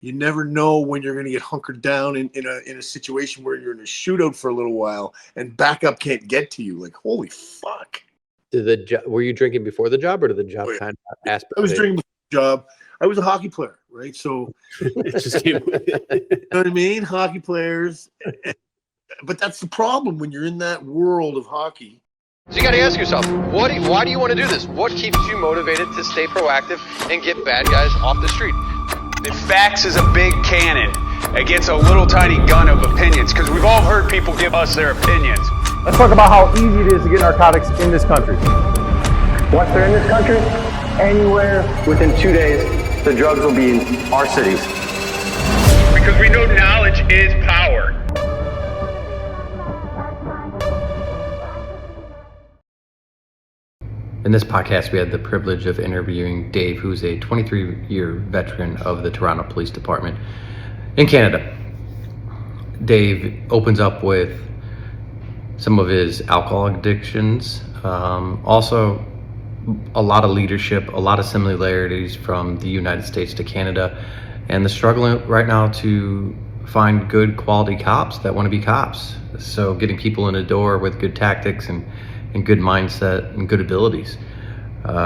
You never know when you're going to get hunkered down in a situation where you're in a shootout for a little while and backup can't get to you. Like, holy fuck. Were you drinking before the job, or did the job kind of aspect? I was drinking before the job. I was a hockey player, right? So It just came. you know what I mean? Hockey players. But that's the problem when you're in that world of hockey. So you got to ask yourself, why do you want to do this? What keeps you motivated to stay proactive and get bad guys off the street? The facts is a big cannon against a little tiny gun of opinions, because we've all heard people give us their opinions. Let's talk about how easy it is to get narcotics in this country. Once they're in this country, anywhere within 2 days, the drugs will be in our cities. Because we know knowledge is power. In this podcast, we had the privilege of interviewing Dave, who's a 23-year veteran of the Toronto Police Department in Canada. Dave opens up with some of his alcohol addictions, also a lot of leadership, a lot of similarities from the United States to Canada, and the struggle right now to find good quality cops that want to be cops. So getting people in the door with good tactics and good mindset and good abilities.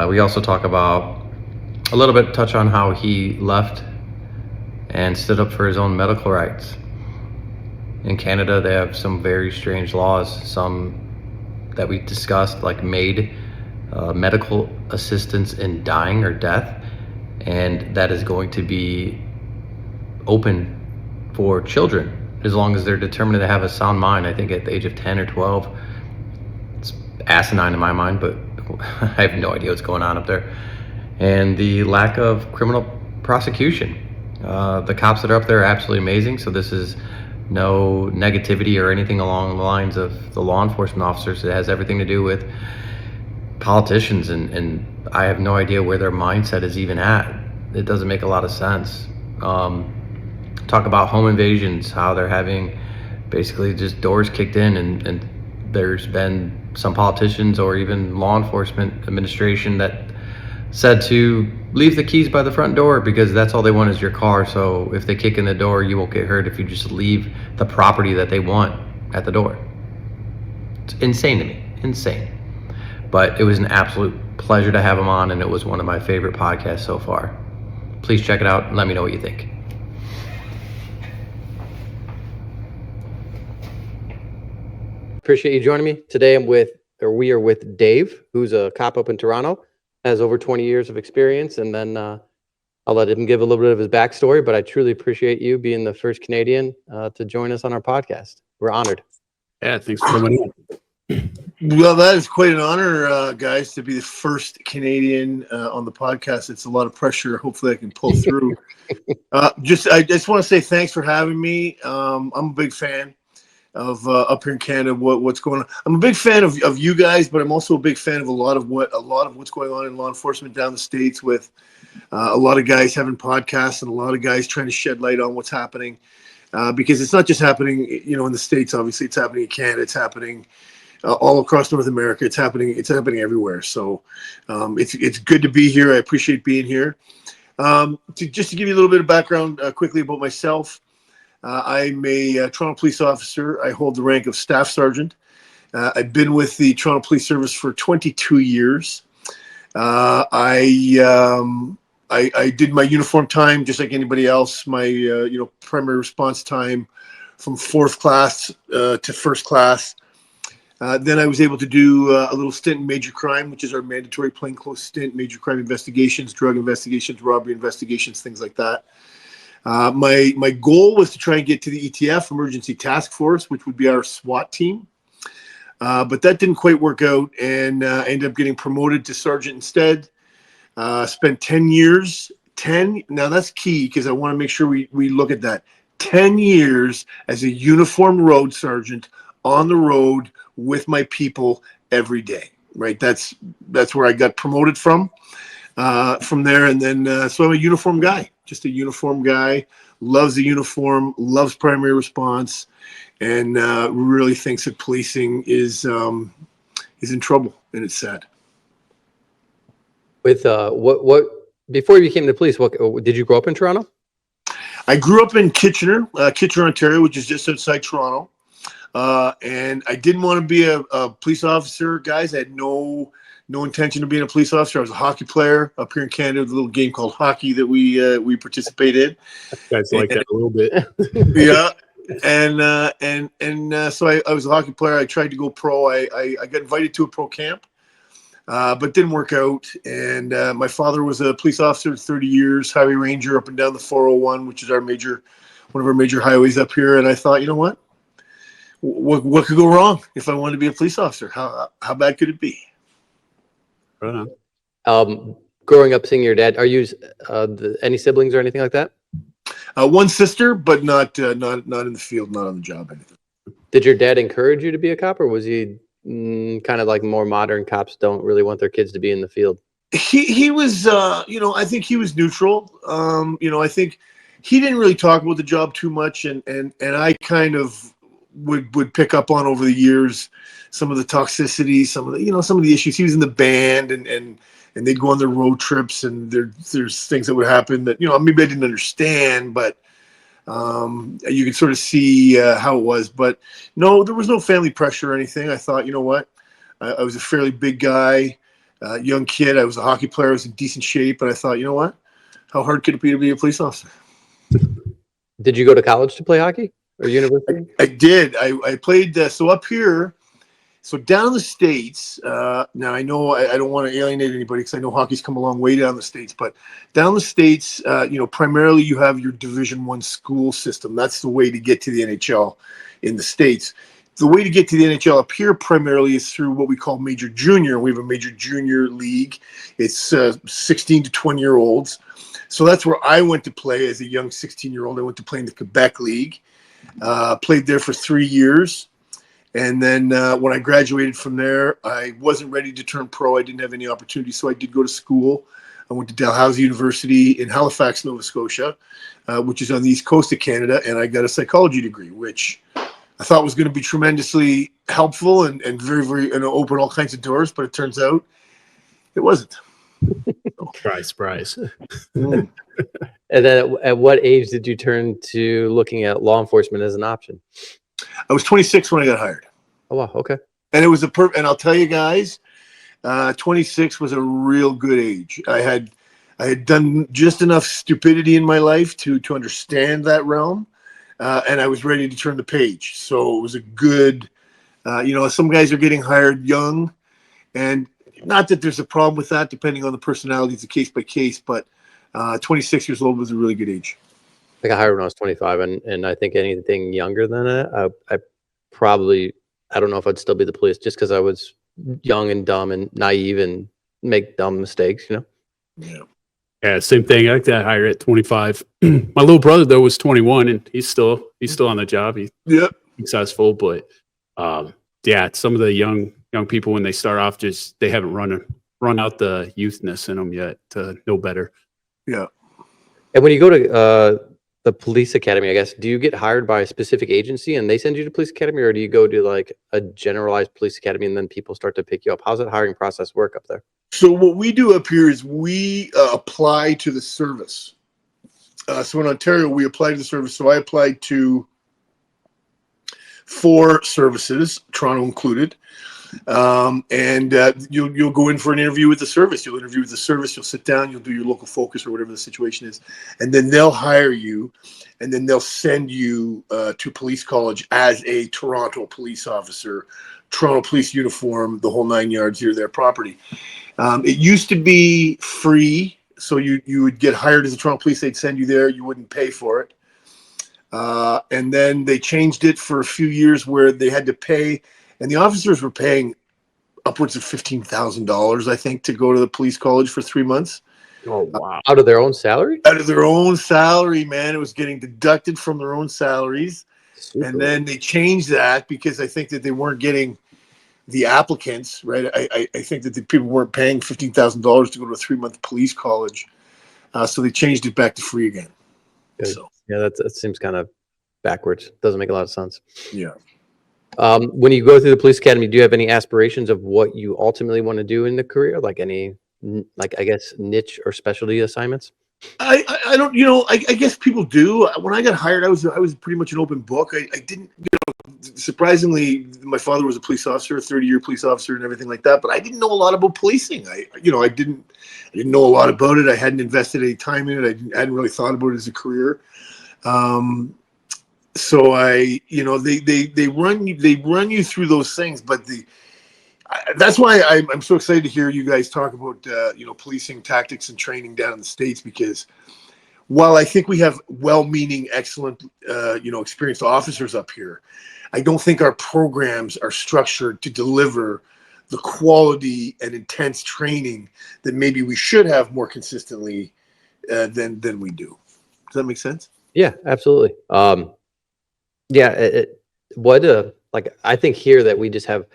We also talk about a little bit, touch on how he left and stood up for his own medical rights. In Canada, they have some very strange laws, some that we discussed, like MAID, medical assistance in dying or death, and that is going to be open for children as long as they're determined to have a sound mind. I think at the age of 10 or 12, it's asinine in my mind, but I have no idea what's going on up there. And the lack of criminal prosecution. The cops that are up there are absolutely amazing, so this is no negativity or anything along the lines of the law enforcement officers. It has everything to do with politicians, and I have no idea where their mindset is even at. It doesn't make a lot of sense. Talk about home invasions, how they're having basically just doors kicked in, and there's been some politicians or even law enforcement administration that said to leave the keys by the front door because that's all they want is your car. So if they kick in the door, you won't get hurt if you just leave the property that they want at the door. It's insane to me, insane. But it was an absolute pleasure to have him on, and it was one of my favorite podcasts so far. Please check it out and let me know what you think. Appreciate you joining me. Today we are with Dave, who's a cop up in Toronto, has over 20 years of experience, and then I'll let him give a little bit of his backstory, but I truly appreciate you being the first Canadian to join us on our podcast. We're honored. Yeah, thanks for coming in. Well, that is quite an honor, guys, to be the first Canadian on the podcast. It's a lot of pressure. Hopefully I can pull through. I just want to say thanks for having me. I'm a big fan of up here in Canada, what's going on. I'm a big fan of you guys, but I'm also a big fan of a lot of what's going on in law enforcement down the States, with a lot of guys having podcasts and a lot of guys trying to shed light on what's happening, because it's not just happening, in the States. Obviously, it's happening in Canada. It's happening all across North America. It's happening everywhere. So it's good to be here. I appreciate being here. Just to give you a little bit of background quickly about myself. I'm a Toronto police officer. I hold the rank of staff sergeant. I've been with the Toronto Police Service for 22 years. I did my uniform time just like anybody else. My primary response time from 4th class to 1st class. Then I was able to do a little stint in major crime, which is our mandatory plainclothes stint, major crime investigations, drug investigations, robbery investigations, things like that. My goal was to try and get to the ETF, Emergency Task Force, which would be our SWAT team. But that didn't quite work out, and ended up getting promoted to sergeant instead. Spent 10 years. Now that's key, because I want to make sure we look at that. 10 years as a uniformed road sergeant on the road with my people every day, right? That's where I got promoted from there. And then, so I'm a uniform guy. Just a uniform guy, loves the uniform, loves primary response, and really thinks that policing is in trouble, and it's sad. With what before you became the police, what did you grow up in Toronto? I grew up in Kitchener, Ontario, which is just outside Toronto. And I didn't want to be a police officer, guys. I had no intention of being a police officer. I was a hockey player up here in Canada, the little game called hockey that we participated in. Guys like that a little bit. Yeah. So I was a hockey player. I tried to go pro. I got invited to a pro camp, but didn't work out. And my father was a police officer 30 years, highway ranger up and down the 401, which is one of our major highways up here. And I thought, you know what? What could go wrong if I wanted to be a police officer? How bad could it be? Right on. Growing up, seeing your dad, are you any siblings or anything like that? One sister, but not in the field, not on the job, anything. Did your dad encourage you to be a cop, or was he kind of like more modern cops don't really want their kids to be in the field? He was, I think he was neutral. I think he didn't really talk about the job too much, and I kind of would pick up on over the years some of the toxicity, some of the issues. He was in the band, and they'd go on their road trips, and there's things that would happen that maybe I didn't understand, but you could sort of see how it was. But no, there was no family pressure or anything. I thought, you know what, I was a fairly big guy, young kid. I was a hockey player. I was in decent shape, and I thought, you know what, how hard could it be to be a police officer? Did you go to college to play hockey or university? I did. I played. So up here, so down in the States, now I know I don't want to alienate anybody because I know hockey's come a long way down in the States, but down in the States, primarily you have your Division I school system. That's the way to get to the NHL in the States. The way to get to the NHL up here primarily is through what we call major junior. We have a major junior league. It's 16 to 20-year-olds. So that's where I went to play as a young 16-year-old. I went to play in the Quebec League, played there for 3 years. And then when I graduated from there, I wasn't ready to turn pro. I didn't have any opportunity, so I did go to school. I went to Dalhousie University in Halifax, Nova Scotia, which is on the east coast of Canada, and I got a psychology degree, which I thought was going to be tremendously helpful and very, very, open all kinds of doors, but it turns out it wasn't. Surprise. And then at what age did you turn to looking at law enforcement as an option? I was 26 when I got hired. Oh, wow. Okay. And it was and I'll tell you guys, 26 was a real good age. I had done just enough stupidity in my life to understand that realm. And I was ready to turn the page. So it was a good, some guys are getting hired young, and not that there's a problem with that, depending on the personality, it's a case by case, but 26 years old was a really good age. I think I hired when I was 25, and I think anything younger than that, I don't know if I'd still be the police, just because I was young and dumb and naive and make dumb mistakes, Yeah, same thing. I got hired at 25. My little brother though was 21, and he's still on the job. He's successful, but some of the young people, when they start off, they haven't run out the youthness in them yet to know better. Yeah. And when you go to the police academy, I guess, do you get hired by a specific agency and they send you to police academy, or do you go to like a generalized police academy and then people start to pick you up? How's that hiring process work up there? So what we do up here is we apply to the service. So in Ontario, we apply to the service. So I applied to 4 services, Toronto included. You'll go in for an interview with the service. You'll interview with the service. You'll sit down. You'll do your local focus or whatever the situation is, and then they'll hire you, and then they'll send you to police college as a Toronto police officer, Toronto police uniform, the whole 9 yards. You're their property. It used to be free, so you would get hired as a Toronto police. They'd send you there. You wouldn't pay for it. And then they changed it for a few years where they had to pay. And the officers were paying upwards of $15,000, I think, to go to the police college for 3 months. Oh, wow. Out of their own salary? Out of their own salary, man. It was getting deducted from their own salaries. Super. And then they changed that because I think that they weren't getting the applicants, right? I think that the people weren't paying $15,000 to go to a 3-month police college. So they changed it back to free again. So. Yeah, that seems kind of backwards. Doesn't make a lot of sense. Yeah. When you go through the police academy, do you have any aspirations of what you ultimately want to do in the career? Like any, I guess, niche or specialty assignments? I don't, you know, I guess people do. When I got hired, I was pretty much an open book. I didn't, you know, surprisingly, my father was a police officer, a 30-year police officer and everything like that, but I didn't know a lot about policing. I didn't know a lot about it. I hadn't invested any time in it. I hadn't really thought about it as a career. So they run you through those things, but that's why I'm so excited to hear you guys talk about policing tactics and training down in the States, because while I think we have well-meaning, excellent experienced officers up here, I don't think our programs are structured to deliver the quality and intense training that maybe we should have more consistently than we do. Does that make sense? Yeah, absolutely. I think here that we just have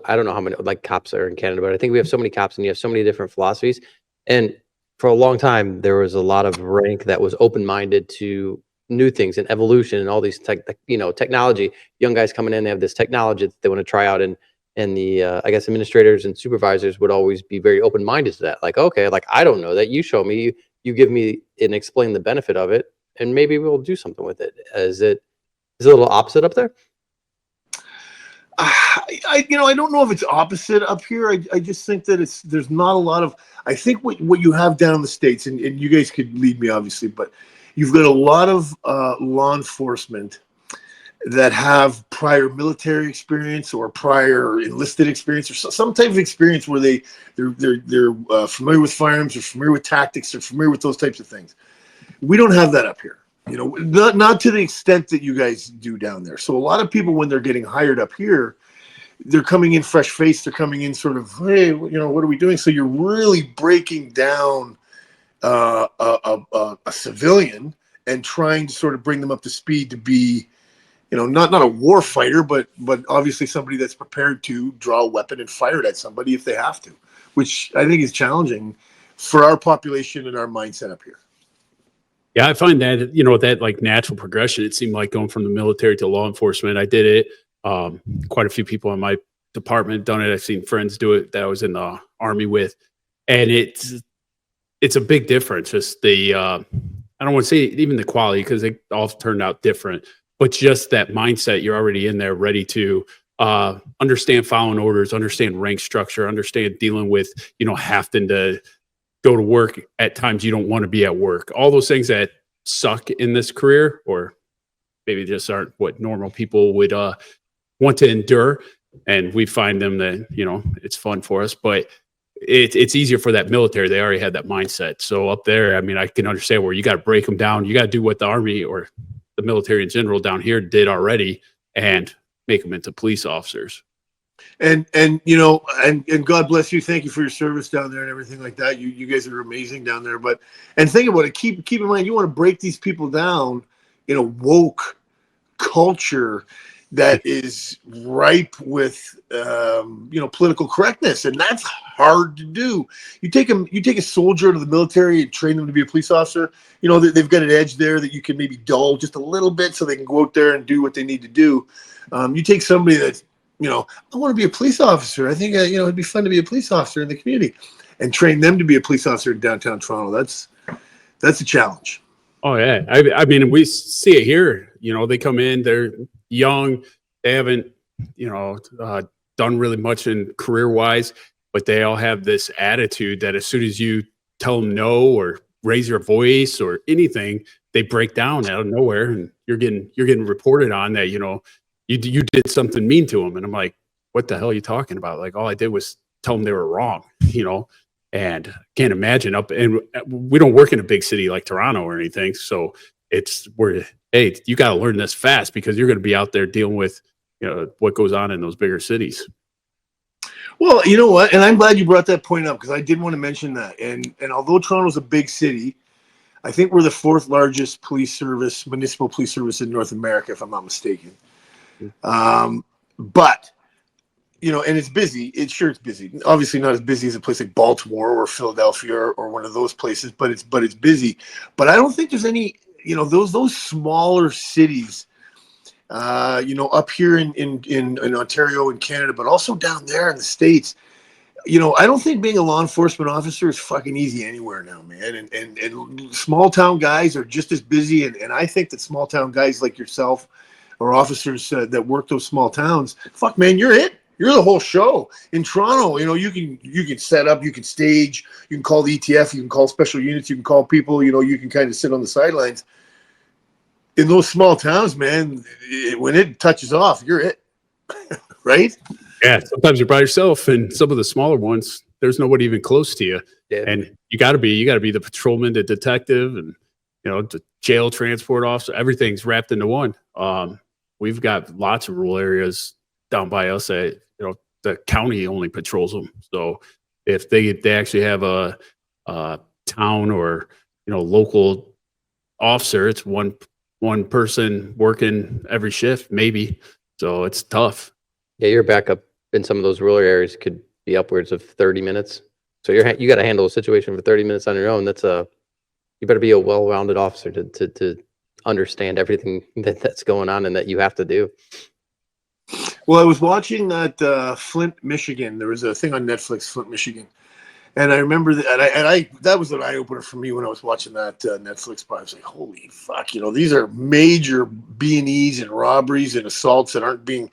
I don't know how many like cops are in Canada, but I think we have so many cops and you have so many different philosophies. And for a long time, there was a lot of rank that was open-minded to new things and evolution and all these technology. Young guys coming in, they have this technology that they want to try out, and the I guess administrators and supervisors would always be very open-minded to that. Like, okay, like I don't know that, you show me, you give me and explain the benefit of it, and maybe we'll do something with it. Is it a little opposite up there? I don't know if it's opposite up here. I just think that there's not a lot of, I think what you have down in the States, and you guys could lead me obviously, but you've got a lot of law enforcement that have prior military experience or prior enlisted experience or some type of experience where they're familiar with firearms, or familiar with tactics, or familiar with those types of things. We don't have that up here. Not to the extent that you guys do down there. So a lot of people, when they're getting hired up here, they're coming in fresh-faced. They're coming in sort of, hey, what are we doing? So you're really breaking down a civilian and trying to sort of bring them up to speed to be, not a war fighter, but obviously somebody that's prepared to draw a weapon and fire it at somebody if they have to, which I think is challenging for our population and our mindset up here. Yeah, I find that, that like natural progression, it seemed like going from the military to law enforcement. I did it. Quite a few people in my department done it. I've seen friends do it that I was in the Army with. And it's a big difference. Just I don't want to say even the quality, because they all turned out different, but just that mindset, you're already in there ready to understand following orders, understand rank structure, understand dealing with, having to go to work at times you don't want to be at work. All those things that suck in this career, or maybe just aren't what normal people would want to endure. And we find them that, it's fun for us, but it's easier for that military. They already had that mindset. So up there, I mean, I can understand where you got to break them down. You got to do what the Army or the military in general down here did already and make them into police officers. And God bless you. Thank you for your service down there and everything like that. You guys are amazing down there. And think about it. Keep in mind, you want to break these people down in a woke culture that is ripe with political correctness, and that's hard to do. You take a soldier out of the military and train them to be a police officer. They've got an edge there that you can maybe dull just a little bit so they can go out there and do what they need to do. You take somebody that's, I want to be a police officer. I think it'd be fun to be a police officer in the community, and train them to be a police officer in downtown Toronto. That's a challenge. Oh yeah, I mean, we see it here. They come in, they're young, they haven't, done really much in career wise, but they all have this attitude that as soon as you tell them no or raise your voice or anything, they break down out of nowhere, and you're getting reported on that. You did something mean to them, and I'm like, what the hell are you talking about? Like, all I did was tell them they were wrong, and can't imagine and we don't work in a big city like Toronto or anything. So hey, you got to learn this fast, because you're going to be out there dealing with, what goes on in those bigger cities. Well, you know what? And I'm glad you brought that point up, because I did want to mention that. And although Toronto's a big city, I think we're the 4th largest municipal police service in North America, if I'm not mistaken. But, and it's busy. It's busy. Obviously not as busy as a place like Baltimore or Philadelphia or one of those places, but it's busy. But I don't think there's any, those smaller cities, up here in Ontario and Canada, but also down there in the States, I don't think being a law enforcement officer is fucking easy anywhere now, man. And small town guys are just as busy. And I think that small town guys like yourself or officers that work those small towns, fuck, man, you're it. You're the whole show. In Toronto, you can set up, you can stage, you can call the ETF, you can call special units, you can call people, you can kind of sit on the sidelines. In those small towns, man, when it touches off, you're it. Right? Yeah, sometimes you're by yourself, and some of the smaller ones, there's nobody even close to you. Yeah. And you got to be the patrolman, the detective, and the jail transport officer. Everything's wrapped into one. We've got lots of rural areas down by us that the county only patrols them. So if they actually have a town or local officer, it's one person working every shift, maybe. So it's tough. Yeah, your backup in some of those rural areas could be upwards of 30 minutes. So you got to handle a situation for 30 minutes on your own. You better be a well-rounded officer to understand everything that's going on and that you have to do. Well, I was watching that Flint, Michigan. There was a thing on Netflix, Flint, Michigan. And I remember that, that was an eye opener for me when I was watching that Netflix part. I was like, holy fuck, these are major B&Es and robberies and assaults that aren't being,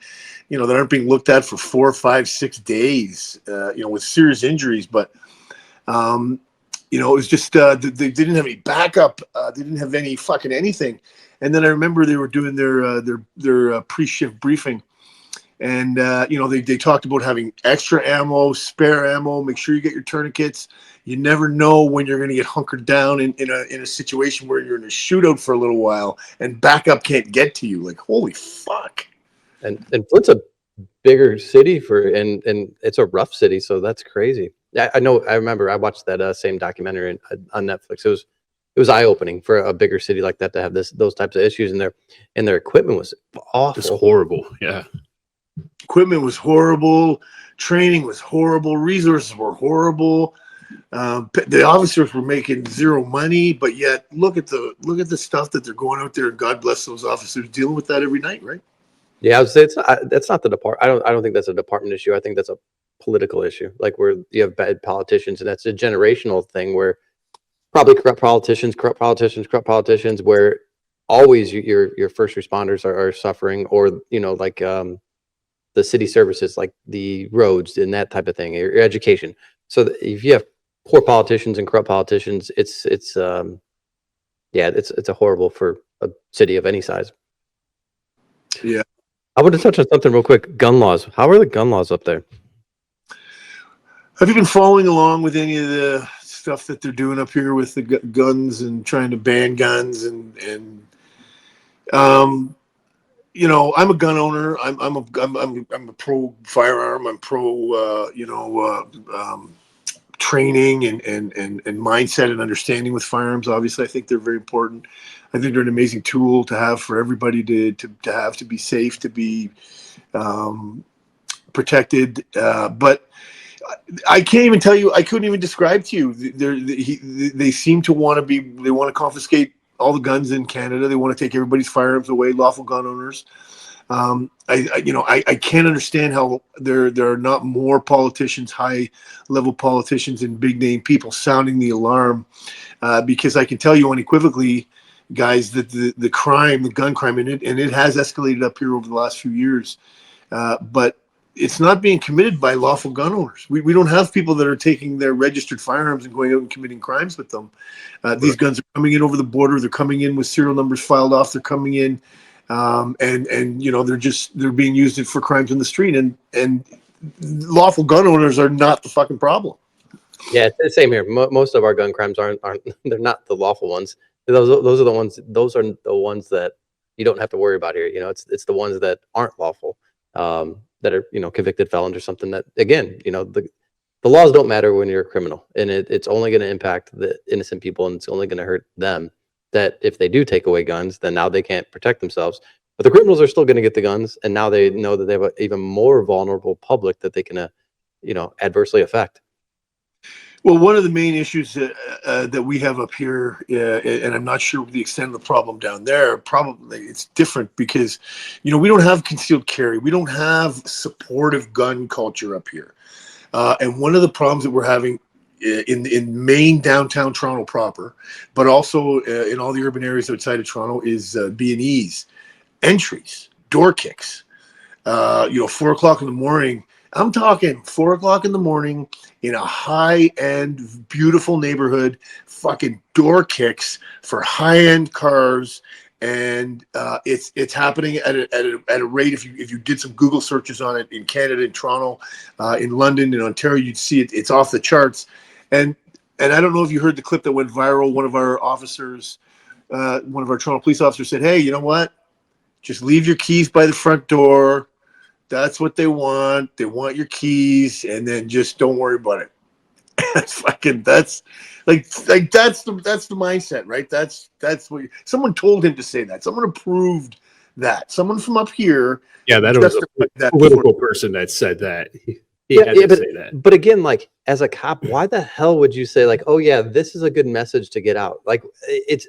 looked at for 4, 5, 6 days, with serious injuries. But, it was just, they didn't have any backup. They didn't have any fucking anything. And then I remember they were doing their pre-shift briefing. And, they talked about having extra ammo, spare ammo, make sure you get your tourniquets. You never know when you're going to get hunkered down in a situation where you're in a shootout for a little while and backup can't get to you. Like, holy fuck. And Flint's a bigger city and it's a rough city. So that's crazy. I know. I remember I watched that same documentary on Netflix. It was eye-opening for a bigger city like that to have those types of issues, and their equipment was awful. Just horrible. Yeah. Equipment was horrible. Training was horrible. Resources were horrible. The officers were making zero money, but yet look at the stuff that they're going out there, and God bless those officers dealing with that every night, right? Yeah, I would say that's not the department. I don't think that's a department issue. I think that's a political issue, like where you have bad politicians, and that's a generational thing where probably corrupt politicians, where always your first responders are suffering, or like the city services, like the roads and that type of thing, your education. So if you have poor politicians and corrupt politicians, it's a horrible for a city of any size. Yeah. I want to touch on something real quick. Gun laws. How are the gun laws up there? Have you been following along with any of the stuff that they're doing up here with the guns and trying to ban guns and I'm a gun owner. I'm a pro firearm. I'm pro training and mindset and understanding with firearms. Obviously, I think they're very important. I think they're an amazing tool to have for everybody to be safe, to be protected. But I can't even tell you. I couldn't even describe to you. They seem to want to they want to confiscate all the guns in Canada. They want to take everybody's firearms away, lawful gun owners. I can't understand how there are not more politicians, high-level politicians and big-name people sounding the alarm, because I can tell you unequivocally, guys, that the gun crime, and it has escalated up here over the last few years, but it's not being committed by lawful gun owners. We don't have people that are taking their registered firearms and going out and committing crimes with them. These guns are coming in over the border. They're coming in with serial numbers filed off. They're coming in, and they're being used for crimes in the street. And lawful gun owners are not the fucking problem. Yeah, it's the same here. Most of our gun crimes aren't they're not the lawful ones. Those are the ones. Those are the ones that you don't have to worry about here. It's the ones that aren't lawful. That are convicted felons or something that, again, the laws don't matter when you're a criminal, and it's only going to impact the innocent people, and it's only going to hurt them. That if they do take away guns, then now they can't protect themselves, but the criminals are still going to get the guns, and now they know that they have an even more vulnerable public that they can adversely affect. Well, one of the main issues that we have up here, and I'm not sure the extent of the problem down there, probably it's different because, we don't have concealed carry. We don't have supportive gun culture up here. And one of the problems that we're having in main downtown Toronto proper, but also in all the urban areas outside of Toronto, is B&Es, entries, door kicks. 4 o'clock in the morning. I'm talking 4 o'clock in the morning in a high-end, beautiful neighborhood, fucking door kicks for high-end cars. And it's happening at a rate. If you did some Google searches on it in Canada, in Toronto, in London, in Ontario, you'd see it. It's off the charts. And I don't know if you heard the clip that went viral. One of our officers, one of our Toronto police officers said, "Hey, you know what? Just leave your keys by the front door. That's what they want. They want your keys, and then just don't worry about it." That's the mindset, right? That's what someone told him to say that. Someone approved that. Someone from up here. Yeah, that was a political person that said that. He had to say that. But again, like as a cop, why the hell would you say like, oh yeah, this is a good message to get out? Like it's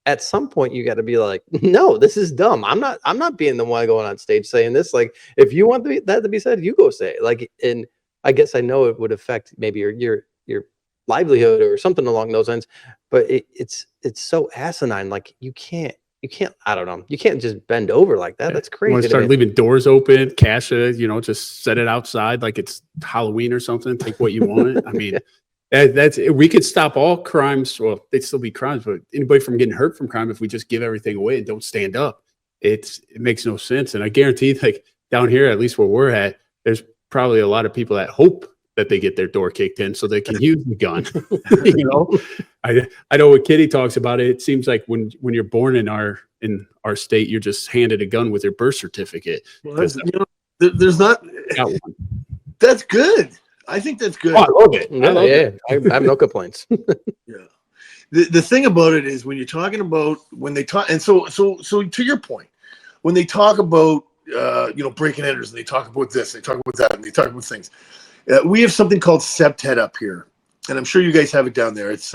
at some point you got to be like, no, this is dumb. I'm not being the one going on stage saying this. Like if you want that to be said, you go say it. Like, and I guess I know it would affect maybe your livelihood or something along those lines, but it's so asinine. Like you can't, I don't know. You can't just bend over like that. That's crazy. You want to start leaving doors open, cash it, just set it outside like it's Halloween or something. Take what you want. I mean, we could stop all crimes. Well, they'd still be crimes, but anybody from getting hurt from crime if we just give everything away and don't stand up. It makes no sense. And I guarantee, like down here, at least where we're at, there's probably a lot of people that hope that they get their door kicked in so they can use the gun. I know when Kitty talks about it, it seems like when you're born in our state, you're just handed a gun with your birth certificate. Well, there's not. That's good. I think that's good. Oh, I love it. I have no complaints. Yeah. The thing about it is when you're talking about when they talk, and so to your point, when they talk about break and enters, and they talk about this, they talk about that, and they talk about things. We have something called SEPTED up here, and I'm sure you guys have it down there. It's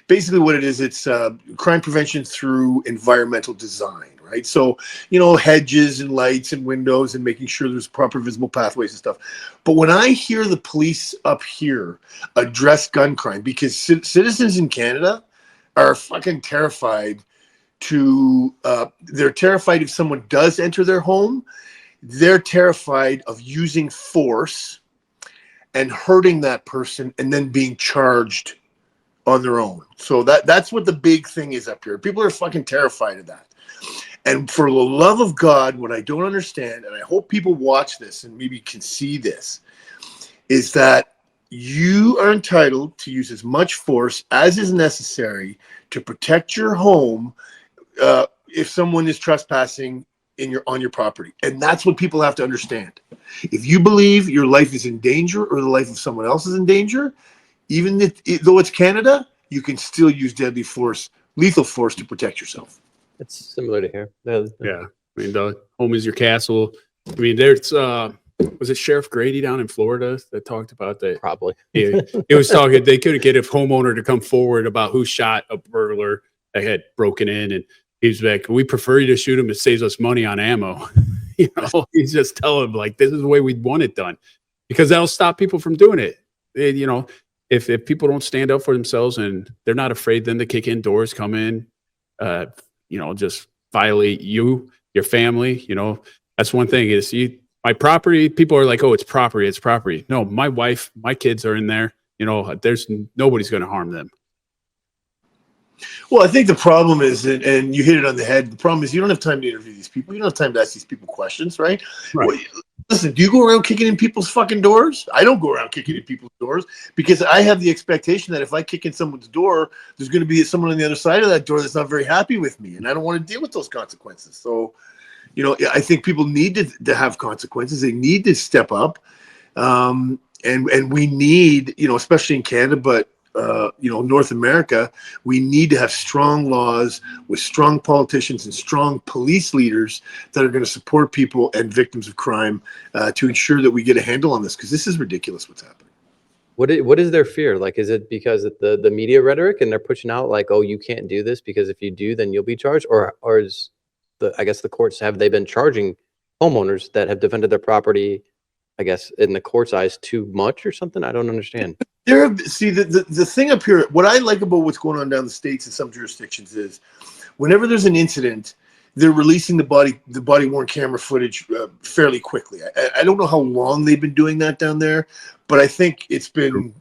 basically what it is. It's crime prevention through environmental design, right? So, hedges and lights and windows and making sure there's proper visible pathways and stuff. But when I hear the police up here address gun crime, because citizens in Canada are fucking terrified they're terrified if someone does enter their home, they're terrified of using force and hurting that person and then being charged on their own. So that's what the big thing is up here. People are fucking terrified of that. And for the love of God, what I don't understand, and I hope people watch this and maybe can see this, is that you are entitled to use as much force as is necessary to protect your home if someone is trespassing on your property. And that's what people have to understand. If you believe your life is in danger or the life of someone else is in danger, even though it's Canada, you can still use deadly force, lethal force to protect yourself. It's similar to here. Yeah. I mean, the home is your castle. I mean, there's, was it Sheriff Grady down in Florida that talked about that? Probably. He was talking, they couldn't get a homeowner to come forward about who shot a burglar that had broken in. And he's like, we prefer you to shoot him. It saves us money on ammo. He's just telling him like, this is the way we want it done, because that'll stop people from doing it. If people don't stand up for themselves and they're not afraid then to kick in doors, come in, just violate you, your family, that's one thing is my property. People are like, oh, it's property. No, my wife, my kids are in there. There's nobody's going to harm them. Well, I think the problem is, and you hit it on the head, the problem is you don't have time to interview these people. You don't have time to ask these people questions, right? Well, listen, do you go around kicking in people's fucking doors? I don't go around kicking in people's doors because I have the expectation that if I kick in someone's door, there's going to be someone on the other side of that door that's not very happy with me, and I don't want to deal with those consequences. So, I think people need to have consequences. They need to step up, and we need, especially in Canada, but North America, we need to have strong laws with strong politicians and strong police leaders that are going to support people and victims of crime to ensure that we get a handle on this, because this is ridiculous what's happening. What is their fear? Like, is it because of the media rhetoric and they're pushing out like, oh, you can't do this because if you do, then you'll be charged? Or is I guess the courts, have they been charging homeowners that have defended their property I guess, in the court's eyes, too much or something? I don't understand. See, the thing up here, what I like about what's going on down the States in some jurisdictions is whenever there's an incident, they're releasing the body worn camera footage fairly quickly. I don't know how long they've been doing that down there, but I think it's been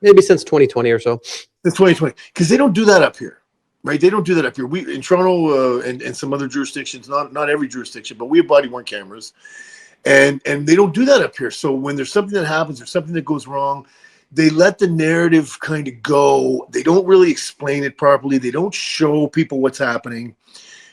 maybe since 2020 or so. Since 2020, because they don't do that up here, right? They don't do that up here. We in Toronto and some other jurisdictions, not every jurisdiction, but we have body worn cameras, and they don't do that up here. So when there's something that happens or something that goes wrong, they let the narrative kind of go. They don't really explain it properly. They don't show people what's happening,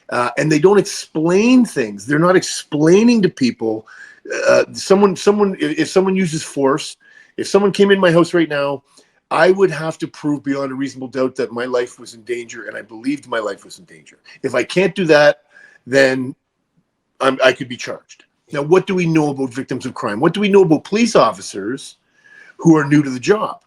and they don't explain things. They're not explaining to people. If someone uses force, if someone came in my house right now, I would have to prove beyond a reasonable doubt that my life was in danger, and I believed my life was in danger. If I can't do that, then I could be charged. Now, what do we know about victims of crime? What do we know about police officers who are new to the job?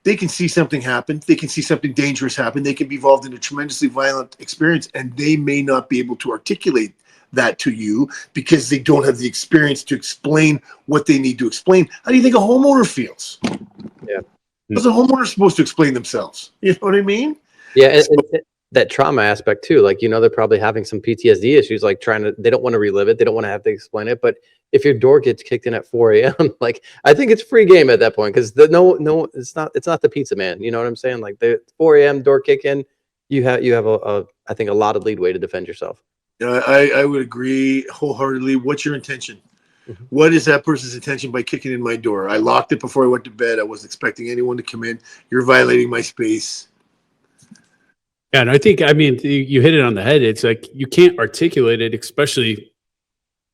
They can see something happen. They can see something dangerous happen. They can be involved in a tremendously violent experience, and they may not be able to articulate that to you because they don't have the experience to explain what they need to explain. How do you think a homeowner feels? Yeah. How's a homeowner supposed to explain themselves? You know what I mean? Yeah, and that trauma aspect too. Like, they're probably having some PTSD issues, like they don't want to relive it. They don't want to have to explain it. But if your door gets kicked in at 4 a.m., like, I think it's free game at that point, because it's not the pizza man. You know what I'm saying? Like, the 4 a.m. door kick in, you have I think a lot of leeway to defend yourself. I would agree wholeheartedly. What's your intention? Mm-hmm. What is that person's intention by kicking in my door? I locked it before I went to bed. I wasn't expecting anyone to come in. You're violating my space. Yeah, and I think, you hit it on the head. It's like you can't articulate it, especially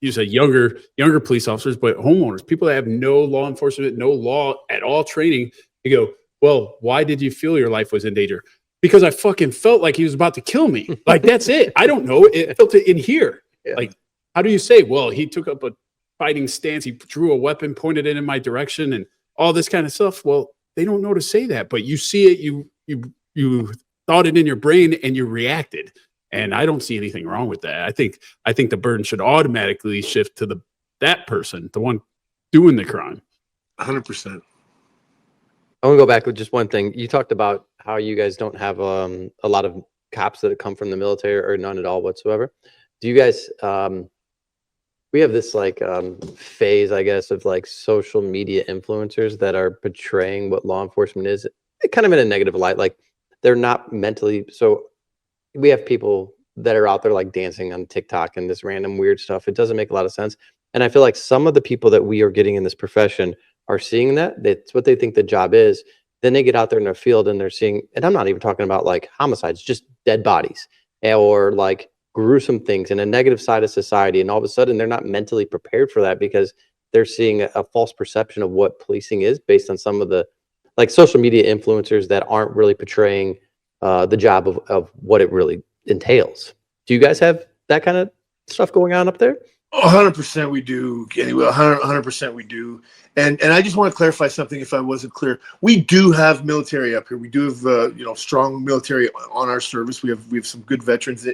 you said younger police officers, but homeowners, people that have no law enforcement, no law at all training. You go, well, why did you feel your life was in danger? Because I fucking felt like he was about to kill me. Like, that's it. I don't know. It felt it in here. Yeah. Like, how do you say, well, he took up a fighting stance, he drew a weapon, pointed it in my direction, and all this kind of stuff? Well, they don't know to say that, but you see it, you thought it in your brain, and you reacted. And I don't see anything wrong with that. I think the burden should automatically shift to that person, the one doing the crime. 100%. I want to go back with just one thing. You talked about how you guys don't have a lot of cops that come from the military, or none at all whatsoever. Do you guys, we have this phase, I guess, of like social media influencers that are portraying what law enforcement is kind of in a negative light. Like, they're not mentally, so we have people that are out there like dancing on TikTok and this random weird stuff. It doesn't make a lot of sense. And I feel like some of the people that we are getting in this profession are seeing that's what they think the job is. Then they get out there in their field and they're seeing, and I'm not even talking about like homicides, just dead bodies or like gruesome things in a negative side of society. And all of a sudden they're not mentally prepared for that because they're seeing a false perception of what policing is based on some of the like social media influencers that aren't really portraying the job of what it really entails. Do you guys have that kind of stuff going on up there? 100% we do. Anyway, 100% we do. And I just want to clarify something if I wasn't clear. We do have military up here. We do have strong military on our service. We have some good veterans,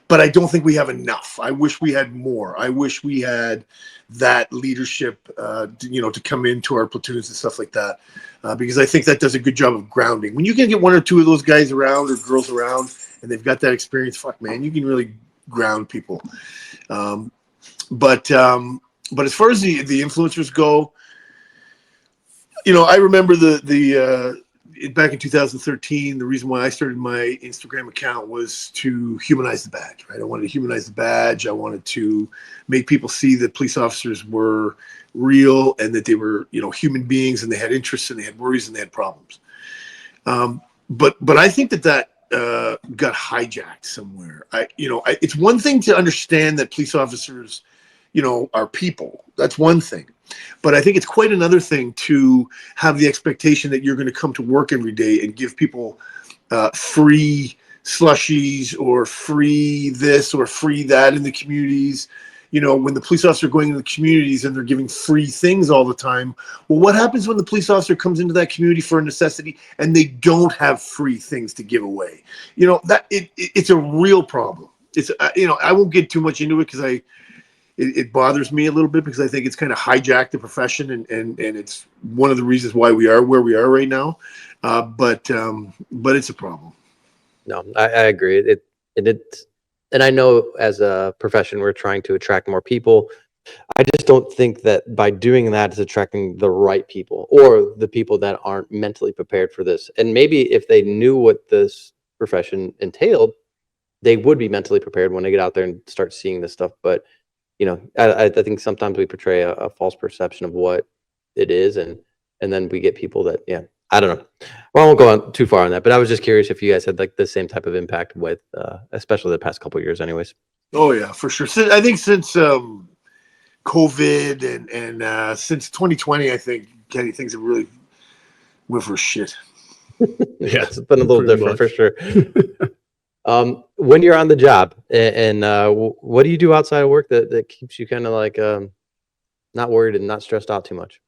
but I don't think we have enough. I wish we had more. I wish we had that leadership to come into our platoons and stuff like that. Because I think that does a good job of grounding. When you can get one or two of those guys around or girls around and they've got that experience, fuck man, you can really ground people. But as far as the influencers go, I remember the back in 2013, the reason why I started my Instagram account was to humanize the badge, right? I wanted to humanize the badge. I wanted to make people see that police officers were real and that they were, human beings and they had interests and they had worries and they had problems. But I think that got hijacked somewhere. It's one thing to understand that police officers, are people. That's one thing. But I think it's quite another thing to have the expectation that you're going to come to work every day and give people free slushies or free this or free that in the communities. When the police officer are going into the communities and they're giving free things all the time, well, what happens when the police officer comes into that community for a necessity and they don't have free things to give away? It's a real problem. It's I won't get too much into it because it bothers me a little bit because I think it's kind of hijacked the profession, and it's one of the reasons why we are where we are right now. But it's a problem. No, I agree. And I know as a profession, we're trying to attract more people. I just don't think that by doing that it's attracting the right people or the people that aren't mentally prepared for this. And maybe if they knew what this profession entailed, they would be mentally prepared when they get out there and start seeing this stuff. But I think sometimes we portray a false perception of what it is, and then we get people that, I don't know. Well, I won't go on too far on that, but I was just curious if you guys had like the same type of impact with, especially the past couple of years, anyways. Oh yeah, for sure. I think since COVID and since 2020, I think Kenny things have really went for shit. Yeah, it's been a little different for sure. When you're on the job, and what do you do outside of work that keeps you kind of like not worried and not stressed out too much?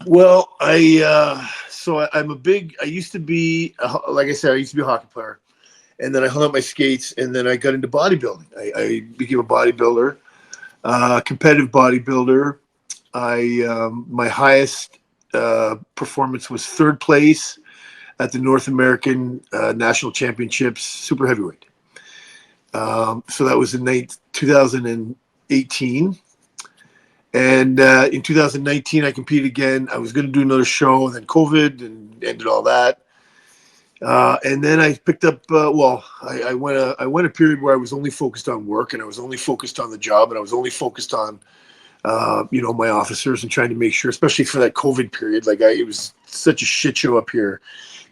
Well, I'm a big. I used to be, like I said, I used to be a hockey player, and then I hung up my skates, and then I got into bodybuilding. I became a bodybuilder, competitive bodybuilder. My highest performance was third place at the North American National Championships Super Heavyweight. So that was in 2018. And in 2019, I competed again. I was going to do another show, and then COVID and ended all that. And then I picked up. I went a period where I was only focused on work, and I was only focused on the job, and I was only focused on, my officers and trying to make sure, especially for that COVID period, it was such a shit show up here,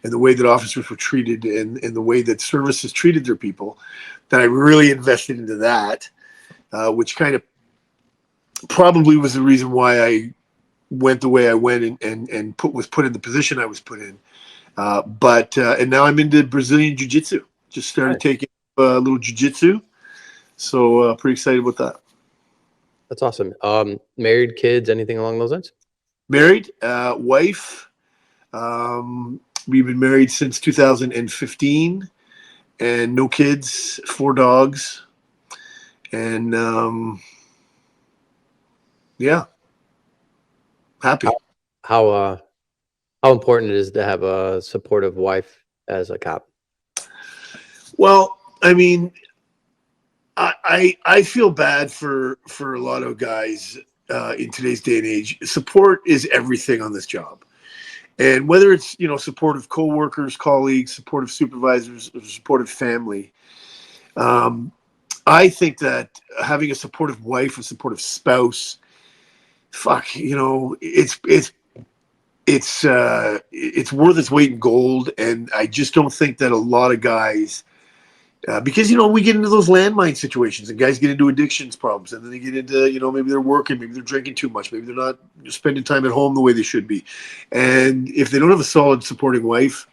and the way that officers were treated, and the way that services treated their people, that I really invested into that, which kind of probably was the reason why I went the way I went and was put in the position I was put in. And now I'm into Brazilian Jiu-Jitsu. Just started taking a little Jiu-Jitsu. So pretty excited about that. That's awesome. Married, kids, anything along those lines? Married, wife. We've been married since 2015 and no kids, 4 dogs. And happy. How important it is to have a supportive wife as a cop? Well, I mean, I feel bad for a lot of guys in today's day and age. Support is everything on this job, and whether it's supportive coworkers, colleagues, supportive supervisors, or supportive family. I think that having a supportive wife, a supportive spouse, it's worth its weight in gold. And I just don't think that a lot of guys, because we get into those landmine situations, and guys get into addictions problems, and then they get into maybe they're working, maybe they're drinking too much, maybe they're not spending time at home the way they should be, and if they don't have a solid supporting wife,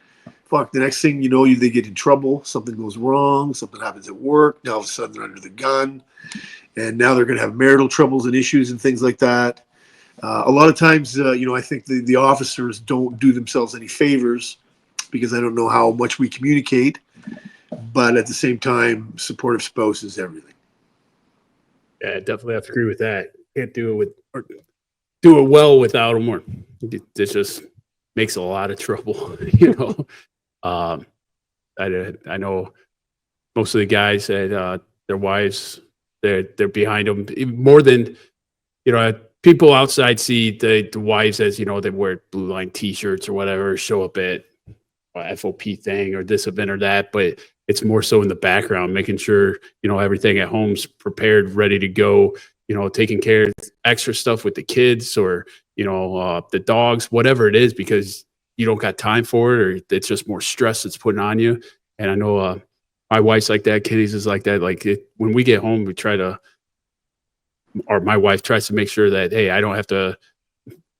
the next thing you know, they get in trouble, something goes wrong, something happens at work, now all of a sudden they're under the gun, and now they're going to have marital troubles and issues and things like that. A lot of times, I think the officers don't do themselves any favors because I don't know how much we communicate. But at the same time, supportive spouse is everything. Yeah, I definitely have to agree with that. Can't do it well without them, or it just makes a lot of trouble. I know most of the guys that their wives, they're behind them even more than people outside see the wives as they wear blue line T-shirts or whatever, show up at FOP thing or this event or that, but it's more so in the background, making sure everything at home's prepared, ready to go, taking care of extra stuff with the kids or the dogs, whatever it is, because you don't got time for it, or it's just more stress that's putting on you. And I know my wife's like that, Kitty's is like that. When we get home, my wife tries to make sure that, hey, I don't have to,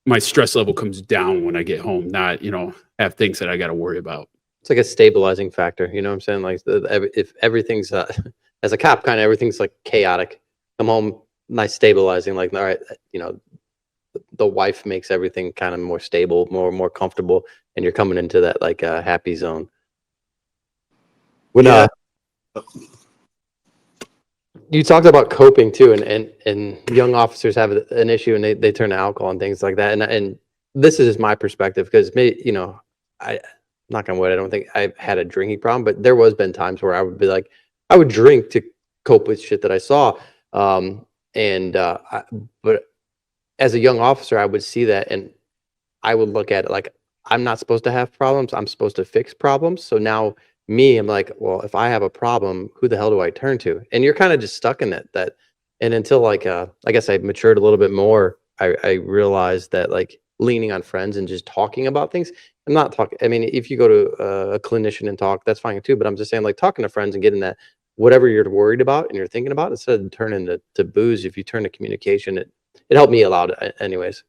my stress level comes down when I get home, not have things that I got to worry about. It's like a stabilizing factor, you know what I'm saying? Like if everything's as a cop, kind of everything's like chaotic. Come home, nice stabilizing. Like, all right, the wife makes everything kind of more stable, more comfortable, and you're coming into that like happy zone. When You talked about coping too, and young officers have an issue and they turn to alcohol and things like that. And this is my perspective because I knock on wood, I don't think I've had a drinking problem, but there was been times where I would be like, I would drink to cope with shit that I saw. But as a young officer, I would see that and I would look at it like I'm not supposed to have problems. I'm supposed to fix problems. So now I'm like, well, if I have a problem, who the hell do I turn to? And you're kind of just stuck in that. And until like, I guess I matured a little bit more, I realized that like leaning on friends and just talking about things. I'm not talking. I mean, if you go to a clinician and talk, that's fine too. But I'm just saying, like talking to friends and getting that whatever you're worried about and you're thinking about, instead of turning to booze, if you turn to communication, it helped me a lot. Anyways.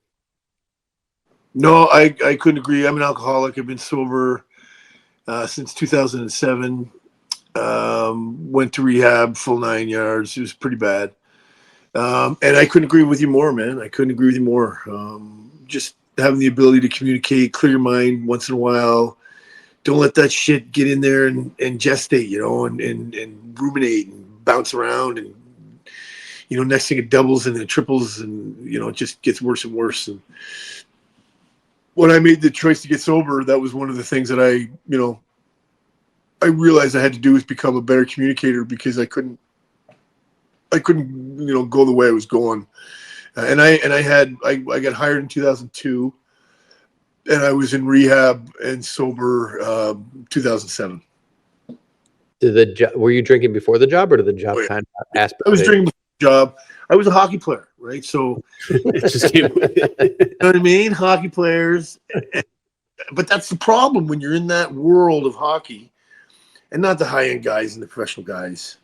No, I couldn't agree. I'm an alcoholic. I've been sober since 2007. Went to rehab, full 9 yards. It was pretty bad. And I couldn't agree with you more, man. I couldn't agree with you more. Just having the ability to communicate, clear your mind once in a while. Don't let that shit get in there and gestate, and ruminate and bounce around. And, next thing it doubles and then triples and, it just gets worse and worse. And when I made the choice to get sober, that was one of the things that I realized I had to do was become a better communicator because I couldn't, go the way I was going. And I got hired in 2002 and I was in rehab and sober 2007. Were you drinking before the job or did the job kind of ask? I was drinking before the job. I was a hockey player, right? So it just came with it. You know what I mean? Hockey players. But that's the problem when you're in that world of hockey and not the high-end guys and the professional guys.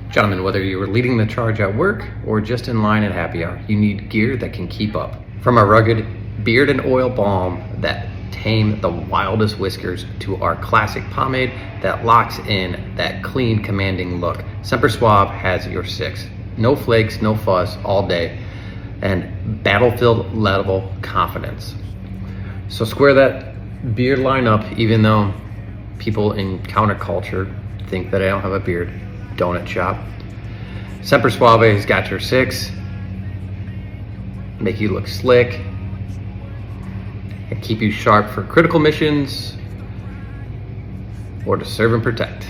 Gentlemen, whether you are leading the charge at work or just in line at happy hour, you need gear that can keep up. From our rugged beard and oil balm that tame the wildest whiskers to our classic pomade that locks in that clean, commanding look, Semper Suave has your six. No flakes, no fuss, all day, and battlefield level confidence. So square that beard line up, even though people in counterculture think that I don't have a beard. Donut shop. Semper Suave has got your six. Make you look slick and keep you sharp for critical missions or to serve and protect.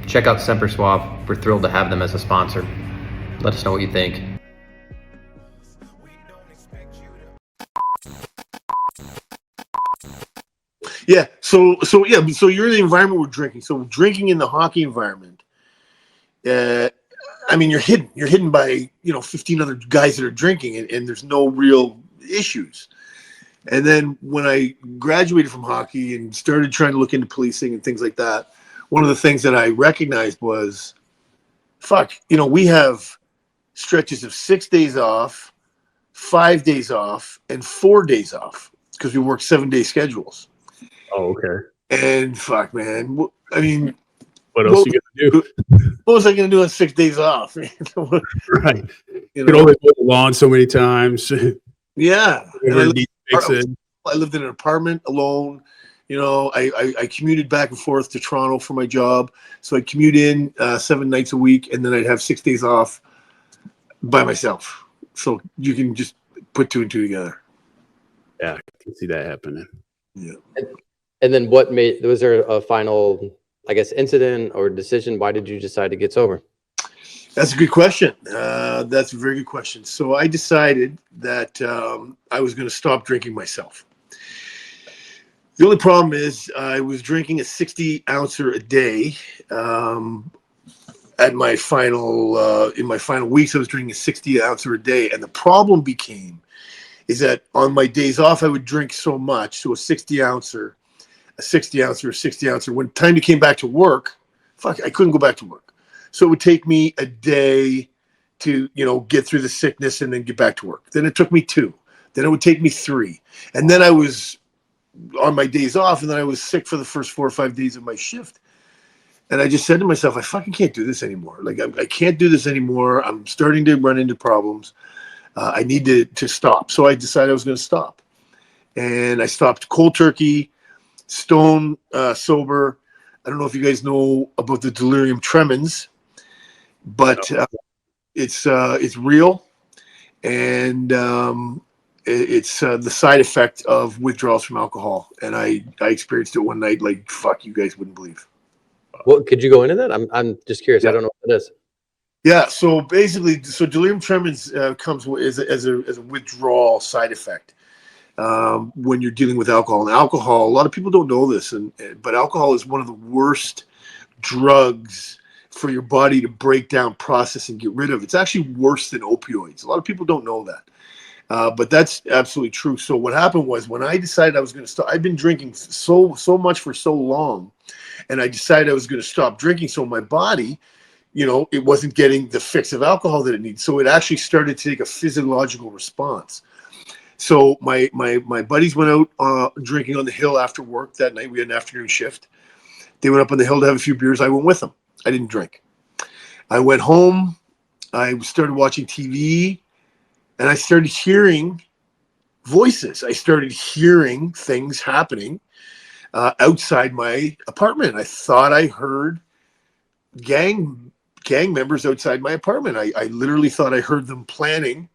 Check out Semper Suave. We're thrilled to have them as a sponsor. Let us know what you think. Yeah. So you're in the environment we're drinking. So drinking in the hockey environment, you're hidden by 15 other guys that are drinking, and there's no real issues. And then when I graduated from hockey and started trying to look into policing and things like that, one of the things that I recognized was, we have stretches of 6 days off, 5 days off, and 4 days off because we work 7-day schedules. Oh, okay. And man, I mean, what else you gonna do? What was I gonna do on 6 days off? Right. You can only mow the lawn so many times. Yeah. I lived in an apartment alone. I commuted back and forth to Toronto for my job. So I'd commute in 7 nights a week, and then I'd have 6 days off by myself. So you can just put two and two together. Yeah, I can see that happening. Yeah. And then was there a final, I guess, incident or decision? Why did you decide to get sober? That's a good question. That's a very good question. So I decided that I was going to stop drinking myself. The only problem is I was drinking a 60-ouncer a day. At my final, in my final weeks, I was drinking a 60-ouncer a day. And the problem is that on my days off, I would drink so much. So a 60-ouncer. When time came back to work, I couldn't go back to work. So it would take me a day to, get through the sickness and then get back to work. Then it took me 2. Then it would take me 3. And then I was on my days off, and then I was sick for the first 4 or 5 days of my shift. And I just said to myself, I fucking can't do this anymore. Like, I can't do this anymore. I'm starting to run into problems. I need to stop. So I decided I was going to stop. And I stopped cold turkey, stone sober. I don't know if you guys know about the delirium tremens, but it's real, and it's the side effect of withdrawals from alcohol. And I experienced it one night like fuck you guys wouldn't believe. What could you go into that? I'm just curious. Yeah. I don't know what it is. Yeah, so basically, delirium tremens comes as a withdrawal side effect when you're dealing with alcohol. And alcohol, a lot of people don't know this, but alcohol is one of the worst drugs for your body to break down, process, and get rid of. It's actually worse than opioids. A lot of people don't know that, but that's absolutely true. So what happened was when I decided I was going to stop, I'd been drinking so much for so long, and I decided I was going to stop drinking. So my body, it wasn't getting the fix of alcohol that it needs. So it actually started to take a physiological response. So my buddies went out drinking on the hill after work that night. We had an afternoon shift. They went up on the hill to have a few beers. I went with them. I didn't drink. I went home. I started watching TV, and I started hearing voices. I started hearing things happening outside my apartment. I thought I heard gang members outside my apartment. I literally thought I heard them planning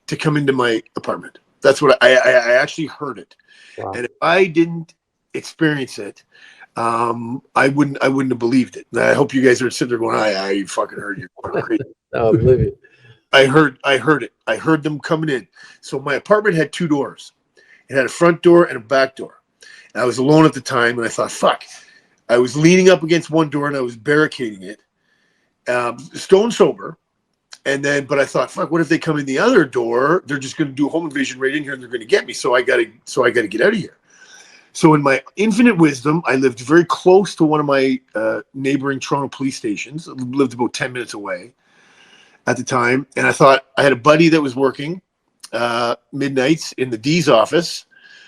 to come into my apartment. That's what I actually heard it. Wow. And if I didn't experience it, I wouldn't have believed it. And I hope you guys are sitting there going, I fucking heard you. No, I believe it. I heard it. I heard them coming in. So my apartment had 2 doors. It had a front door and a back door. And I was alone at the time, and I thought, fuck. I was leaning up against one door, and I was barricading it. Stone sober, but I thought, fuck, what if they come in the other door? They're just going to do a home invasion right in here, and they're going to get me. So I got to get out of here. So in my infinite wisdom, I lived very close to one of my neighboring Toronto police stations. I lived about 10 minutes away at the time, and I thought I had a buddy that was working midnights in the D's office,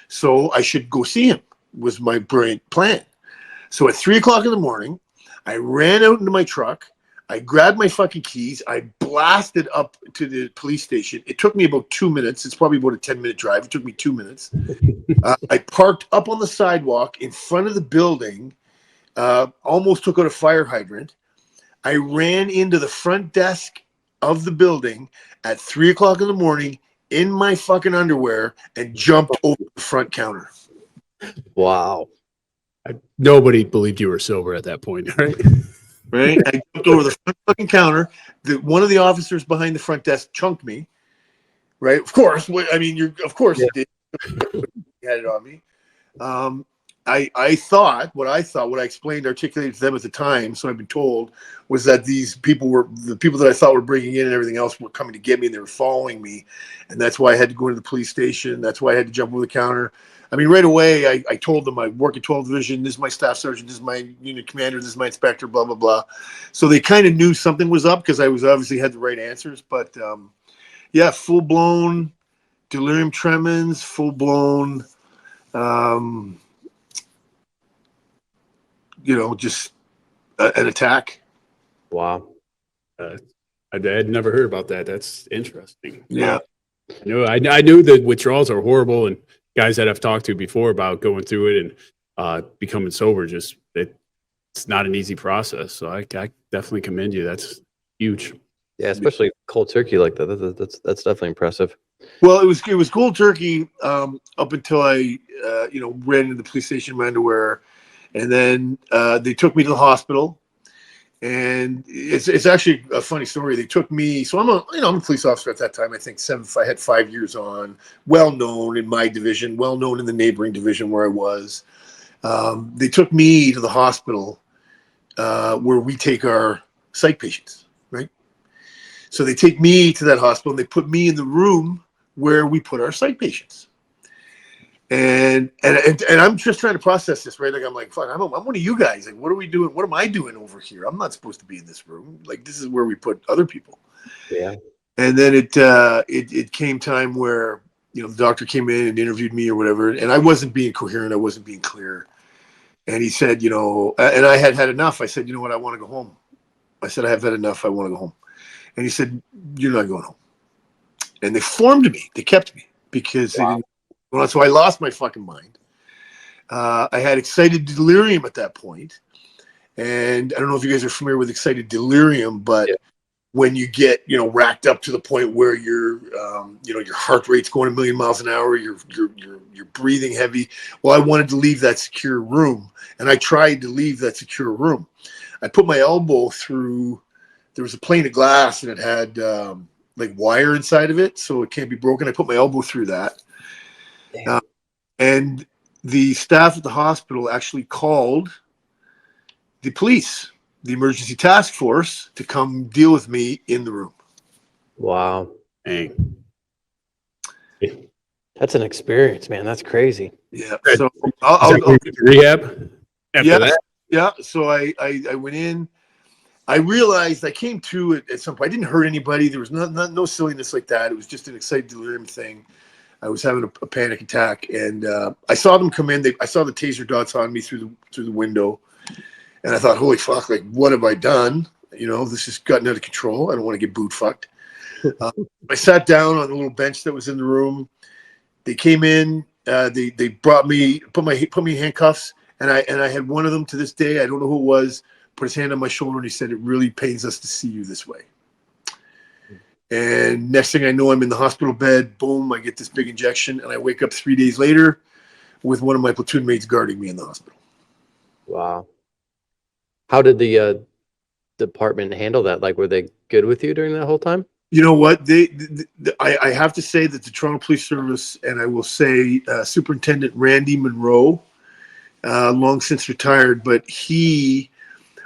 so I should go see him. Was my brilliant plan. So at 3:00 in the morning, I ran out into my truck. I grabbed my fucking keys. I blasted up to the police station. It took me about 2 minutes. It's probably about a 10-minute drive. It took me 2 minutes. I parked up on the sidewalk in front of the building, almost took out a fire hydrant. I ran into the front desk of the building at 3:00 in the morning in my fucking underwear and jumped over the front counter. Wow. Nobody believed you were sober at that point, right? Right? I jumped over the front fucking counter. One of the officers behind the front desk chunked me. Right? Of course. I mean, of course it did. He had it on me. I thought what I explained, articulated to them at the time, so I've been told, was that these people were the people that I thought were breaking in and everything else were coming to get me, and they were following me. And that's why I had to go into the police station. That's why I had to jump over the counter. I mean, right away, I told them I work at 12th Division. This is my staff sergeant. This is my unit commander. This is my inspector, blah, blah, blah. So they kind of knew something was up because I was obviously had the right answers. But, yeah, full-blown delirium tremens, full-blown, just an attack. Wow. I had never heard about that. That's interesting. Yeah. I knew that withdrawals are horrible, and guys that I've talked to before about going through it and becoming sober, it's not an easy process. So I definitely commend you. That's huge. Yeah, especially cold turkey like that. That's definitely impressive. Well, it was cold turkey up until I ran into the police station in my underwear, and then they took me to the hospital. And it's actually a funny story. They took me, so I'm a police officer at that time. I think I had 5 years on, well known in my division, well known in the neighboring division where I was. They took me to the hospital where we take our psych patients, right? So they take me to that hospital and they put me in the room where we put our psych patients. And I'm just trying to process this, right? Like I'm like, fuck, I'm one of you guys. Like, what are we doing? What am I doing over here? I'm not supposed to be in this room. Like, this is where we put other people. Yeah. And then it came time where the doctor came in and interviewed me or whatever, and I wasn't being coherent. I wasn't being clear. And he said, and I had enough. I said, you know what? I want to go home. I said, I have had enough. I want to go home. And he said, you're not going home. And they formed me. They kept me because they didn't. Well, so I lost my fucking mind. I had excited delirium at that point. And I don't know if you guys are familiar with excited delirium, but when you get, racked up to the point where your heart rate's going a million miles an hour, you're breathing heavy. Well, I wanted to leave that secure room, and I tried to leave that secure room. I put my elbow through. There was a pane of glass, and it had like wire inside of it, so it can't be broken. I put my elbow through that, and the staff at the hospital actually called the police, the emergency task force, to come deal with me in the room. Wow. Dang. That's an experience, man. That's crazy. Yeah. So I'll rehab after that. Yeah. So I went in. I realized I came to it at some point. I didn't hurt anybody. There was no silliness like that. It was just an excited delirium thing. I was having a panic attack, and I saw them come in. I saw the taser dots on me through the window, and I thought, "Holy fuck! Like, what have I done? This has gotten out of control. I don't want to get boot fucked." I sat down on a little bench that was in the room. They came in. They brought me, put me in handcuffs, and I had one of them to this day. I don't know who it was. Put his hand on my shoulder, and he said, "It really pains us to see you this way." And next thing I know, I'm in the hospital bed. Boom, I get this big injection, and I wake up 3 days later with one of my platoon mates guarding me in the hospital. Wow. How did the department handle that? Like, were they good with you during that whole time? You know what? I have to say that the Toronto Police Service, and I will say Superintendent Randy Monroe, long since retired, but he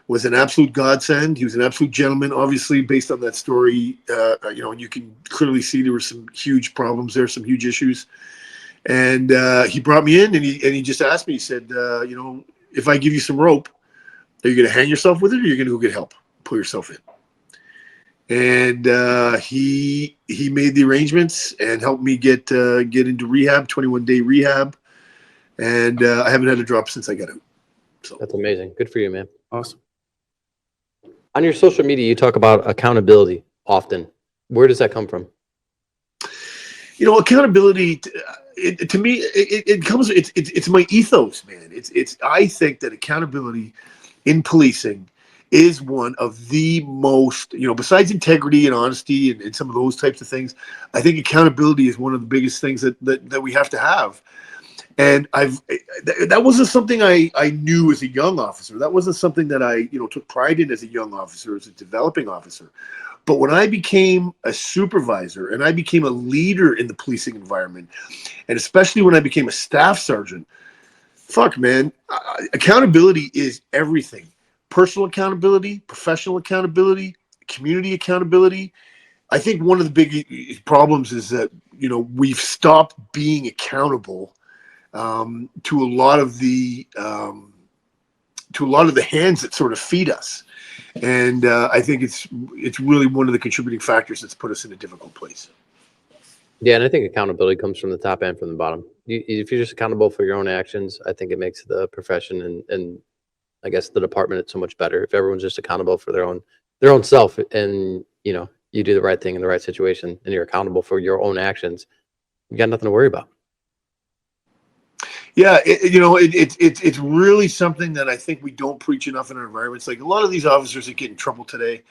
was an absolute godsend. He was an absolute gentleman. Obviously, based on that story, you can clearly see there were some huge problems there, some huge issues. And he brought me in, and he just asked me. He said, "If I give you some rope, are you going to hang yourself with it, or are you going to go get help? Pull yourself in." And he made the arrangements and helped me get into rehab, 21-day rehab, and I haven't had a drop since I got out. So That's amazing. Good for you, man. Awesome. On your social media, you talk about accountability often. Where does that come from? Accountability to me, it comes. It's my ethos, man. I think that accountability in policing is one of the most, besides integrity and honesty and some of those types of things, I think accountability is one of the biggest things that we have to have. And that wasn't something I knew as a young officer. That wasn't something that I, took pride in as a young officer, as a developing officer. But when I became a supervisor and I became a leader in the policing environment, and especially when I became a staff sergeant, fuck, man, accountability is everything. Personal accountability, professional accountability, community accountability. I think one of the big problems is that, we've stopped being accountable to a lot of the hands that sort of feed us, and I think it's really one of the contributing factors that's put us in a difficult place. Yeah, and I think accountability comes from the top and from the bottom. If you're just accountable for your own actions, I think it makes the profession and I guess the department so much better. If everyone's just accountable for their own self, and you do the right thing in the right situation, and you're accountable for your own actions, you got nothing to worry about. Yeah, it's really something that I think we don't preach enough in our environments. Like a lot of these officers that get in trouble today,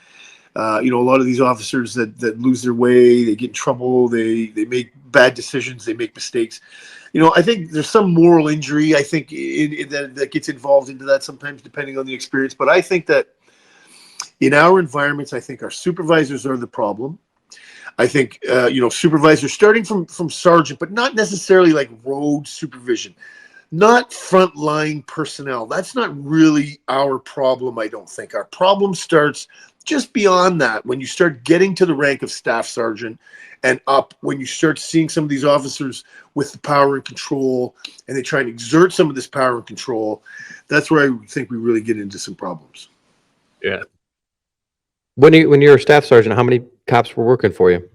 a lot of these officers that lose their way, they get in trouble, they make bad decisions, they make mistakes. I think there's some moral injury, I think, that gets involved into that sometimes, depending on the experience. But I think that in our environments, I think our supervisors are the problem. I think, supervisors starting from sergeant, but not necessarily like road supervision, not frontline personnel. That's not really our problem, I don't think. Our problem starts just beyond that, when you start getting to the rank of staff sergeant and up, when you start seeing some of these officers with the power and control, and they try and exert some of this power and control, that's where I think we really get into some problems. Yeah. When you're a staff sergeant, how many cops were working for you?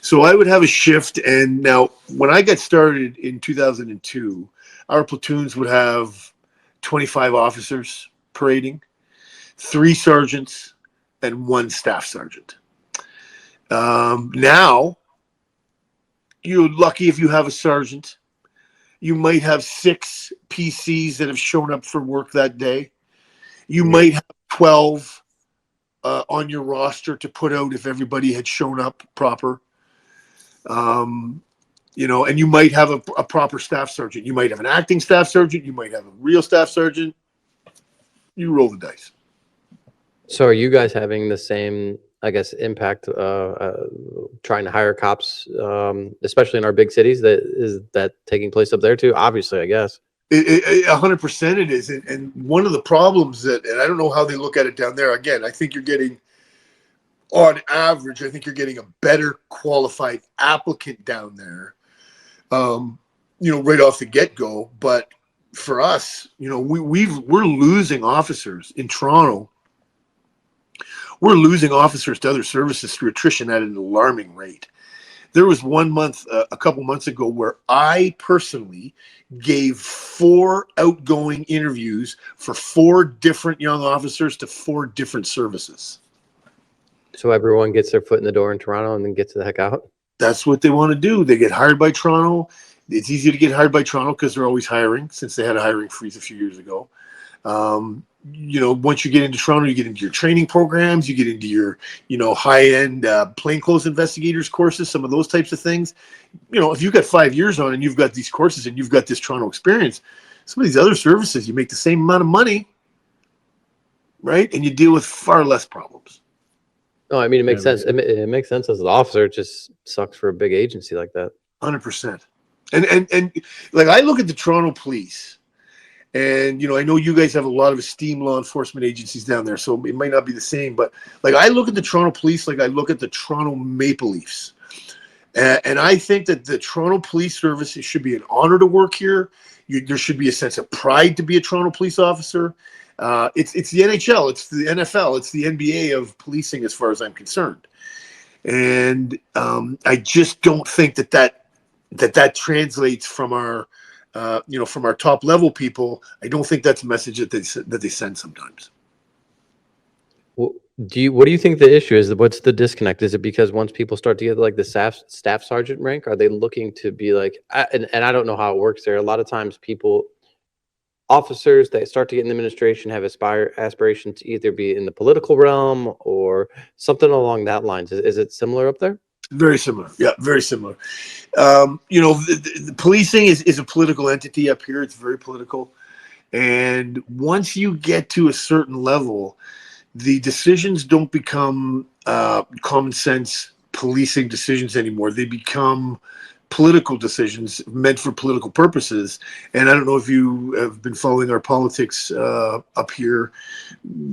So I would have a shift, and now when I got started in 2002, our platoons would have 25 officers parading, 3 sergeants, and 1 staff sergeant. Now, you're lucky if you have a sergeant. You might have 6 PCs that have shown up for work that day. You might have 12 on your roster to put out if everybody had shown up proper. You know, and you might have a proper staff sergeant. You might have an acting staff sergeant. You might have a real staff sergeant. You roll the dice. So are you guys having the same, I guess, impact trying to hire cops, especially in our big cities? Is that taking place up there too? Obviously, I guess. 100% it is. And one of the problems and I don't know how they look at it down there. Again, I think you're getting, on average, I think you're getting a better qualified applicant down there, you know, right off the get-go. But for us, you know, we're losing officers in Toronto. We're losing officers to other services through attrition at an alarming rate. There was 1 month, a couple months ago, where I personally gave 4 outgoing interviews for 4 different young officers to 4 different services. So everyone gets their foot in the door in Toronto and then gets the heck out? That's what they want to do. They get hired by Toronto. It's easy to get hired by Toronto because they're always hiring, since they had a hiring freeze a few years ago. You know, once you get into Toronto, you get into your training programs, you get into your, you know, high-end plainclothes investigators courses, some of those types of things. You know, if you've got 5 years on and you've got these courses and you've got this Toronto experience, some of these other services, you make the same amount of money, right? And you deal with far less problems. No, I mean, it makes sense. It makes sense as an officer. It just sucks for a big agency like that. 100%. And like, I look at the Toronto police, and, you know, I know you guys have a lot of esteemed law enforcement agencies down there, so it might not be the same, but like, I look at the Toronto police like I look at the Toronto Maple Leafs. And I think that the Toronto Police Service, it should be an honor to work here. There should be a sense of pride to be a Toronto police officer. It's the NHL, it's the NFL, it's the NBA of policing, as far as I'm concerned. And I just don't think that translates from our, you know, from our top level people. I don't think that's a message that they send sometimes. Well, what do you think the issue is? What's the disconnect? Is it because once people start to get like the staff sergeant rank, are they looking to be like, and I don't know how it works there. A lot of times officers that start to get in the administration have aspirations to either be in the political realm or something along that lines. Is it similar up there? Very similar. Yeah, very similar. You know, the policing is a political entity up here. It's very political. And once you get to a certain level, the decisions don't become common sense policing decisions anymore. They become political decisions meant for political purposes. And I don't know if you have been following our politics up here.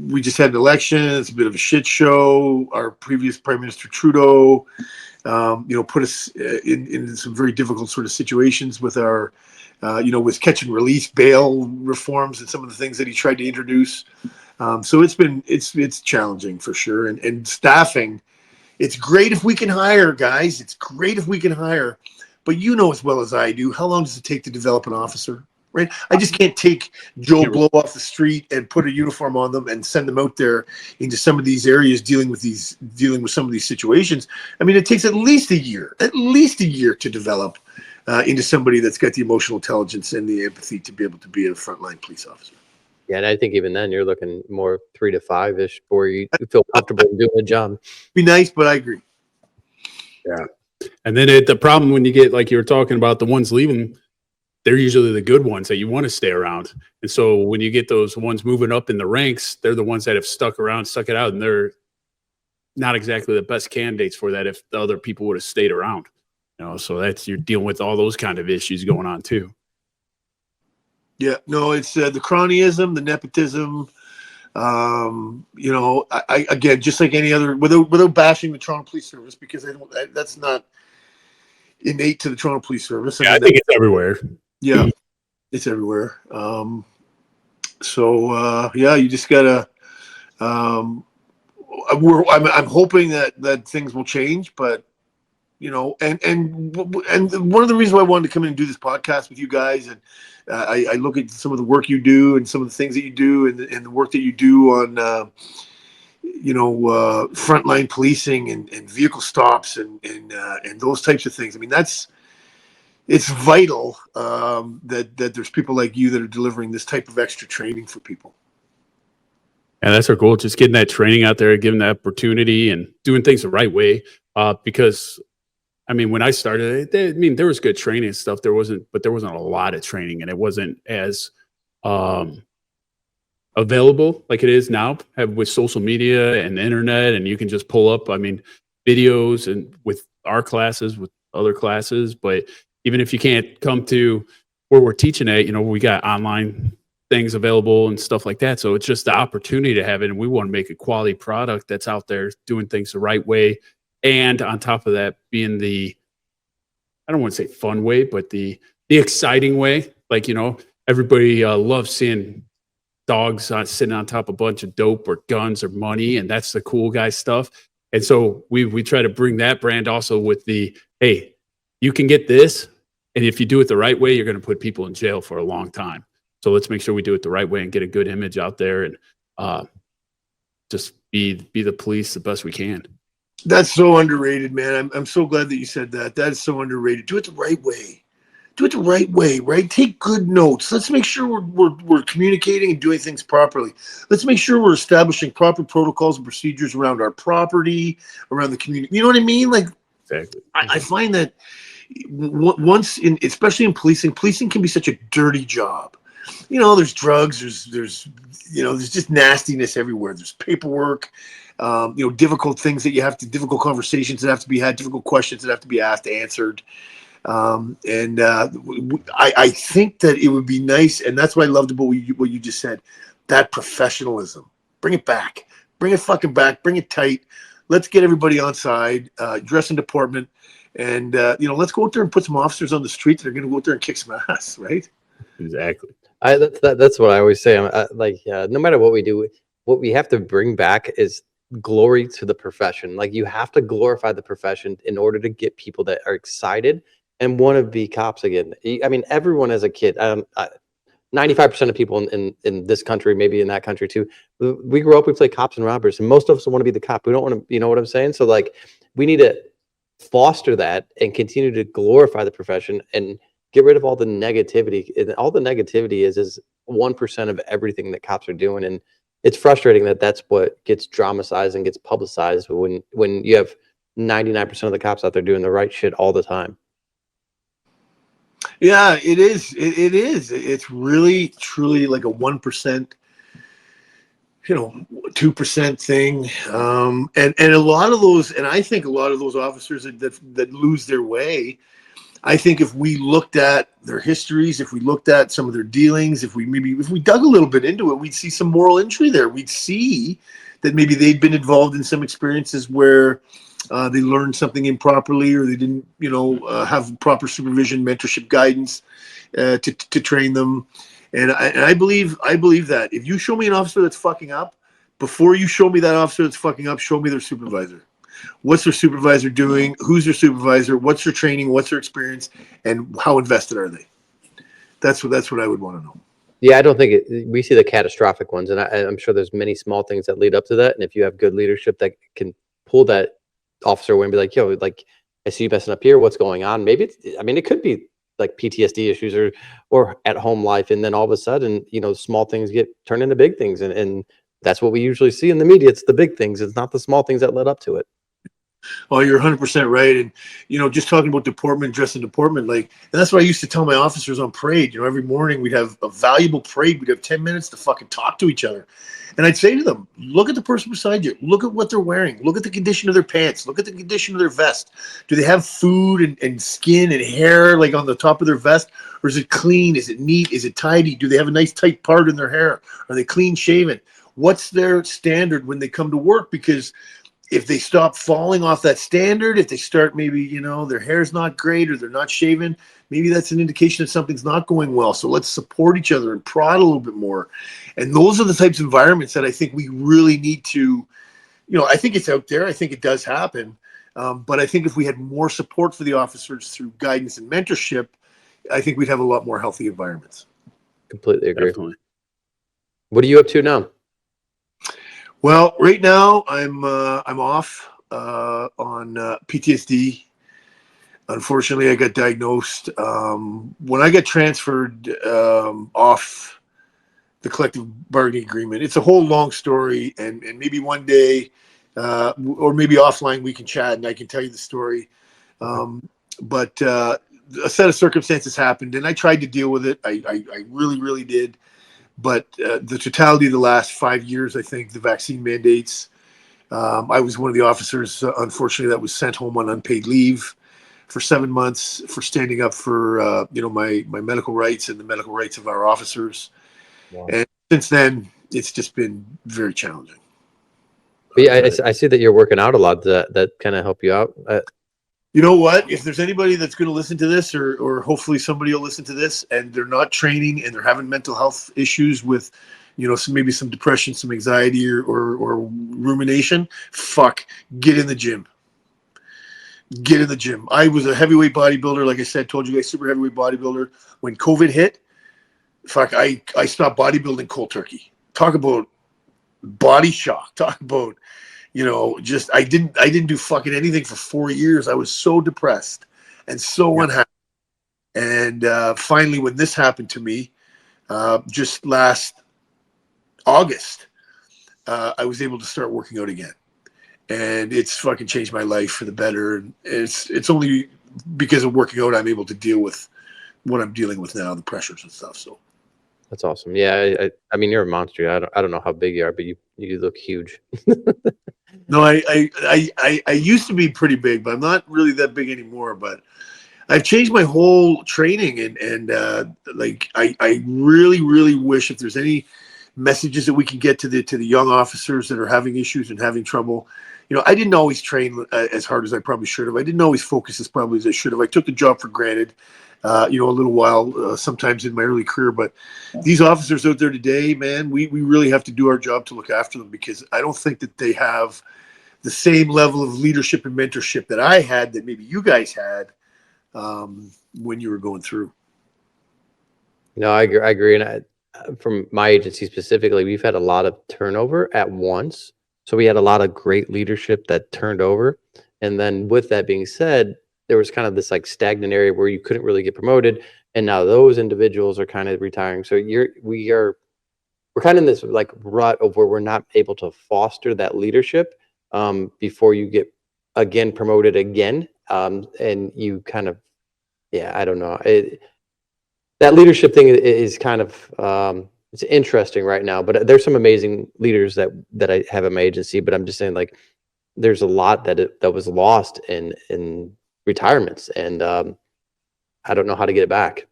We just had an election. It's a bit of a shit show. Our previous Prime Minister Trudeau, you know, put us in some very difficult sort of situations with our, you know, with catch and release bail reforms and some of the things that he tried to introduce. So it's challenging for sure. And staffing, it's great if we can hire, guys. It's great if we can hire. But you know as well as I do, how long does it take to develop an officer, right? I just can't take Joe Blow off the street and put a uniform on them and send them out there into some of these areas dealing with some of these situations. I mean, it takes at least a year to develop into somebody that's got the emotional intelligence and the empathy to be able to be a frontline police officer. Yeah, and I think even then you're looking more 3 to 5-ish before you feel comfortable doing the job. Be nice, but I agree. Yeah. And then the problem when you get, like you were talking about, the ones leaving, they're usually the good ones that you want to stay around. And so when you get those ones moving up in the ranks, they're the ones that have stuck it out, and they're not exactly the best candidates for that if the other people would have stayed around. You know, so you're dealing with all those kind of issues going on too. Yeah, no, it's the cronyism, the nepotism. You know, I again, just like any other, without bashing the Toronto Police Service, because that's not innate to the Toronto Police Service. I think it's everywhere. Yeah, it's everywhere. So yeah, you just gotta. I'm hoping that things will change, but you know, and one of the reasons why I wanted to come in and do this podcast with you guys, and I look at some of the work you do and some of the things that you do, and the work that you do on, you know, frontline policing and vehicle stops and those types of things. I mean, it's vital that there's people like you that are delivering this type of extra training for people. And that's our goal, just getting that training out there, giving that opportunity and doing things the right way. Because I mean, when I started, there was good training and stuff. There wasn't a lot of training, and it wasn't as available like it is now with social media and the internet, and you can just pull up, videos and with our classes, with other classes. But even if you can't come to where we're teaching at, we got online things available and stuff like that. So it's just the opportunity to have it. And we want to make a quality product that's out there doing things the right way. And on top of that, being I don't want to say fun way, but the exciting way. Like, everybody loves seeing dogs sitting on top of a bunch of dope or guns or money. And that's the cool guy stuff. And so we try to bring that brand also with hey, you can get this. And if you do it the right way, you're going to put people in jail for a long time. So let's make sure we do it the right way and get a good image out there and just be the police the best we can. That's so underrated, man. I'm so glad that you said that. That is so underrated. Do it the right way. Do it the right way, right? Take good notes. Let's make sure we're communicating and doing things properly. Let's make sure we're establishing proper protocols and procedures around our property, around the community. You know what I mean? Like, exactly. I find that especially in policing can be such a dirty job. There's drugs, there's just nastiness everywhere. There's paperwork, difficult things difficult conversations that have to be had, difficult questions that have to be asked, answered. I think that it would be nice, and that's what I loved about what you just said, that professionalism. Bring it back. Bring it fucking back. Bring it tight. Let's get everybody on side, dress in deportment, and let's go out there and put some officers on the street that are going to go out there and kick some ass, right? Exactly. That's what I always say. No matter what we do, what we have to bring back is glory to the profession. Like, you have to glorify the profession in order to get people that are excited and want to be cops again. Everyone as a kid, 95% of people in this country, maybe in that country too, we grow up, we play cops and robbers, and most of us want to be the cop. We don't want to, you know what I'm saying? So like, we need to foster that and continue to glorify the profession and get rid of all the negativity. And all the negativity is 1% of everything that cops are doing. And it's frustrating that that's what gets dramatized and gets publicized when you have 99% of the cops out there doing the right shit all the time. Yeah, it is. It is. It's really, truly like a 1%, 2% thing. And a lot of those, and I think a lot of those officers that lose their way, I think if we looked at their histories, if we looked at some of their dealings, if we dug a little bit into it, we'd see some moral injury there. We'd see that maybe they'd been involved in some experiences where they learned something improperly, or they didn't, have proper supervision, mentorship, guidance to train them. And I believe that if you show me an officer that's fucking up, before you show me that officer that's fucking up, show me their supervisor. What's their supervisor doing? Who's their supervisor? What's their training? What's their experience? And how invested are they? That's what I would want to know. Yeah, I don't think we see the catastrophic ones, and I'm sure there's many small things that lead up to that. And if you have good leadership that can pull that officer away and be like, yo, like, I see you messing up here. What's going on? Maybe it could be like PTSD issues or at home life. And then all of a sudden, small things get turned into big things. And that's what we usually see in the media. It's the big things. It's not the small things that led up to it. Oh, you're 100% right. And, just talking about deportment, dressing deportment, and that's what I used to tell my officers on parade. Every morning we'd have a valuable parade. We'd have 10 minutes to fucking talk to each other. And I'd say to them, look at the person beside you. Look at what they're wearing. Look at the condition of their pants. Look at the condition of their vest. Do they have food and skin and hair on the top of their vest? Or is it clean? Is it neat? Is it tidy? Do they have a nice tight part in their hair? Are they clean shaven? What's their standard when they come to work? Because if they stop falling off that standard, if they start maybe, their hair's not great or they're not shaven, maybe that's an indication that something's not going well. So let's support each other and prod a little bit more. And those are the types of environments that I think we really need to, I think it's out there. I think it does happen. But I think if we had more support for the officers through guidance and mentorship, I think we'd have a lot more healthy environments. Completely agree. Definitely. What are you up to now? Well, right now I'm off on PTSD. Unfortunately, I got diagnosed when I got transferred off the collective bargaining agreement. It's a whole long story, and maybe one day, or maybe offline, we can chat and I can tell you the story. But a set of circumstances happened, and I tried to deal with it. I really, really did. But the totality of the last 5 years, I think, the vaccine mandates. I was one of the officers, unfortunately, that was sent home on unpaid leave for 7 months for standing up for my medical rights and the medical rights of our officers. Wow. And since then, it's just been very challenging. But yeah, I see that you're working out a lot. That kind of help you out. You know what? If there's anybody that's going to listen to this, or hopefully somebody will listen to this, and they're not training and they're having mental health issues with, maybe some depression, some anxiety, or rumination, get in the gym. Get in the gym. I was a heavyweight bodybuilder, like I said, told you guys, super heavyweight bodybuilder. When COVID hit, I stopped bodybuilding cold turkey. Talk about body shock. Talk about, I didn't do fucking anything for 4 years. I was so depressed and so unhappy. And finally, when this happened to me, just last August, I was able to start working out again. And it's fucking changed my life for the better. And it's only because of working out I'm able to deal with what I'm dealing with now, the pressures and stuff. So that's awesome. Yeah, I mean, you're a monster. I don't know how big you are, but you look huge. No, I used to be pretty big, but I'm not really that big anymore. But I've changed my whole training, and I really, really wish if there's any messages that we can get to the young officers that are having issues and having trouble. I didn't always train as hard as I probably should have. I didn't always focus as probably as I should have. I took the job for granted, a little while, sometimes in my early career. But these officers out there today, man, we really have to do our job to look after them, because I don't think that they have the same level of leadership and mentorship that I had, that maybe you guys had when you were going through. No, I agree. And from my agency specifically, we've had a lot of turnover at once. So we had a lot of great leadership that turned over. And then with that being said, there was kind of this like stagnant area where you couldn't really get promoted. And now those individuals are kind of retiring. So we're kind of in this like rut of where we're not able to foster that leadership before you get again promoted again. And you kind of, I don't know. That leadership thing is kind of, it's interesting right now, but there's some amazing leaders that I have in my agency, but I'm just saying, like, there's a lot that was lost in retirements, and I don't know how to get it back.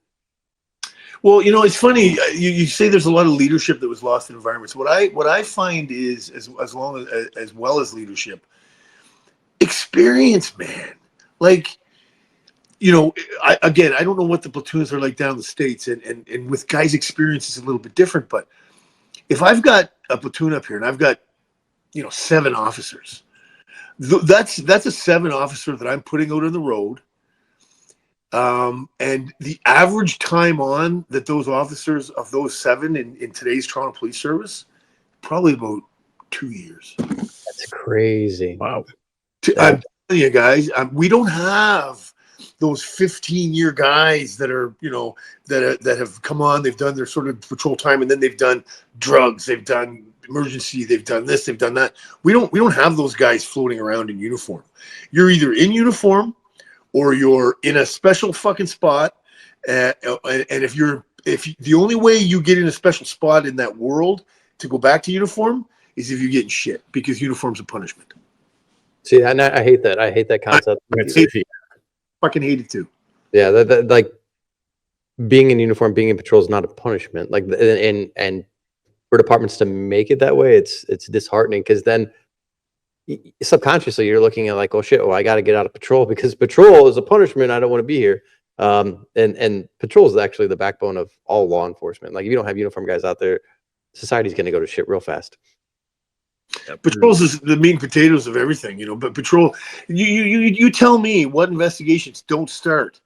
Well, it's funny. You say there's a lot of leadership that was lost in environments. What I find is, as well as leadership, experience, man. Like, I don't know what the platoons are like down in the States, and with guys' experience is a little bit different. But if I've got a platoon up here and I've got, 7 officers, that's a 7 officer that I'm putting out on the road. And the average time on that those officers of those 7 in today's Toronto Police Service, probably about 2 years. That's crazy. Wow. I'm telling you guys, we don't have those 15-year guys that are, that have come on, they've done their sort of patrol time, and then they've done drugs, they've done emergency, they've done this, they've done that. We don't have those guys floating around in uniform. You're either in uniform or you're in a special fucking spot. And if the only way you get in a special spot in that world to go back to uniform is if you're getting shit, because uniform's a punishment. See, and I hate that. I hate that concept. Fucking hate it too. Yeah, like being in uniform, being in patrol is not a punishment. Like, and for departments to make it that way, it's disheartening, because then subconsciously you're looking at like, oh shit, well, I got to get out of patrol because patrol is a punishment. I don't want to be here. And patrol is actually the backbone of all law enforcement. Like, if you don't have uniform guys out there, society's going to go to shit real fast. Patrol's is the meat and potatoes of everything, but patrol, you tell me what investigations don't start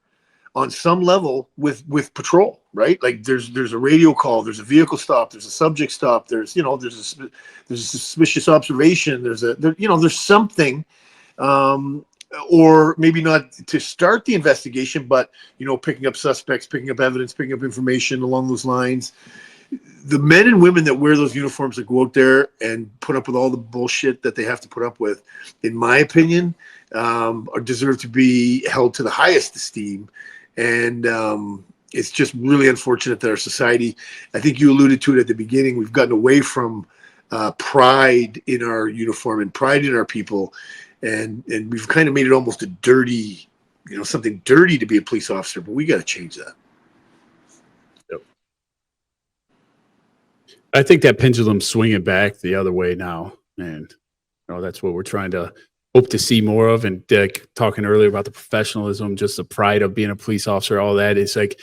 on some level with patrol, right? Like, there's a radio call, there's a vehicle stop, there's a subject stop, there's a suspicious observation, there's something, or maybe not to start the investigation, but picking up suspects, picking up evidence, picking up information along those lines. the men and women that wear those uniforms that go out there and put up with all the bullshit that they have to put up with, in my opinion, deserve to be held to the highest esteem. And it's just really unfortunate that our society, I think you alluded to it at the beginning, we've gotten away from pride in our uniform and pride in our people. And we've kind of made it almost a dirty, something dirty to be a police officer, but we got to change that. I think that pendulum's swinging back the other way now, and that's what we're trying to hope to see more of. And talking earlier about the professionalism, just the pride of being a police officer, all that, it's like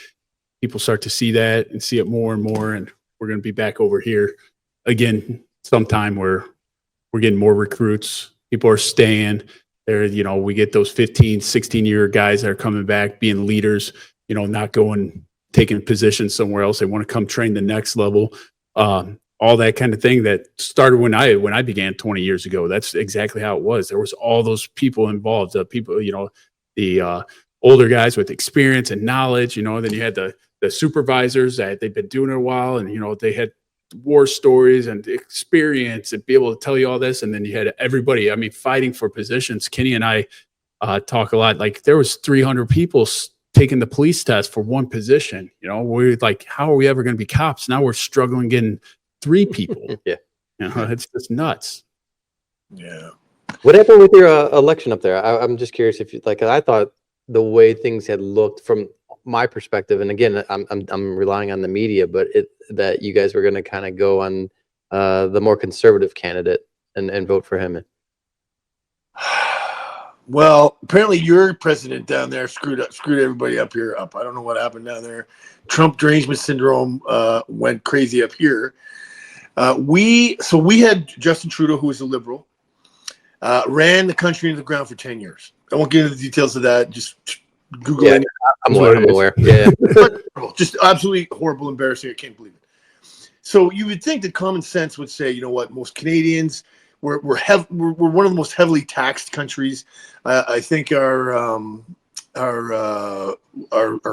people start to see that and see it more and more, and we're going to be back over here again sometime where we're getting more recruits. People are staying there. We get those 15, 16-year guys that are coming back, being leaders, not taking positions somewhere else. They want to come train the next level. All that kind of thing that started when I began 20 years ago. That's exactly how it was. There was all those people involved, people, the older guys with experience and knowledge, then you had the supervisors that they've been doing it a while, and, they had war stories and experience and be able to tell you all this. And then you had everybody, fighting for positions. Kenny and I talk a lot, like there was 300 people taking the police test for one position. We're like, how are we ever going to be cops? Now we're struggling getting 3 people. Yeah. It's just nuts. Yeah. What happened with your election up there? I'm just curious if I thought the way things had looked from my perspective, and again, I'm relying on the media, but that you guys were going to kind of go on the more conservative candidate and vote for him. Well, apparently your president down there screwed everybody up here. I don't know what happened down there. Trump derangement syndrome went crazy up here. We had Justin Trudeau, who was a liberal, ran the country into the ground for 10 years. I won't get into the details of that. Just Google it. I'm aware. Yeah. Just absolutely horrible, embarrassing. I can't believe it. So you would think that common sense would say, most Canadians, we're one of the most heavily taxed countries. I think our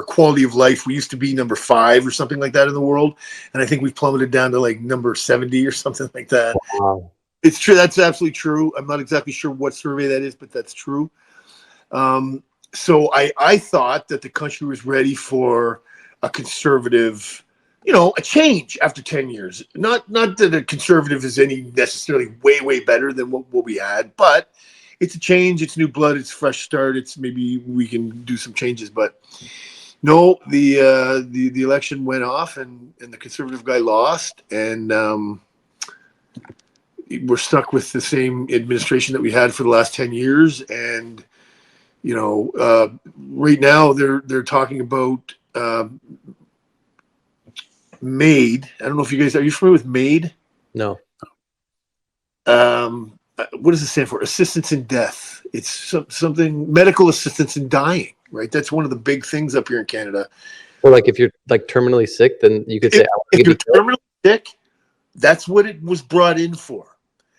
quality of life, we used to be number 5 or something like that in the world, and I think we've plummeted down to like number 70 or something like that. Wow. It's true. That's absolutely true. I'm not exactly sure what survey that is, but that's true. So I thought that the country was ready for a conservative, a change after 10 years. Not that a conservative is any necessarily way better than what we had, but it's a change. It's new blood. It's a fresh start. It's maybe we can do some changes, but no, the election went off and the conservative guy lost, and we're stuck with the same administration that we had for the last 10 years. And right now they're talking about MAID. I don't know if you guys are you familiar with MAID? No. What does it stand for? Assistance in death. It's something medical assistance in dying, right? That's one of the big things up here in Canada. Well, like if you're terminally sick, then you could say, if you're terminally sick, that's what it was brought in for.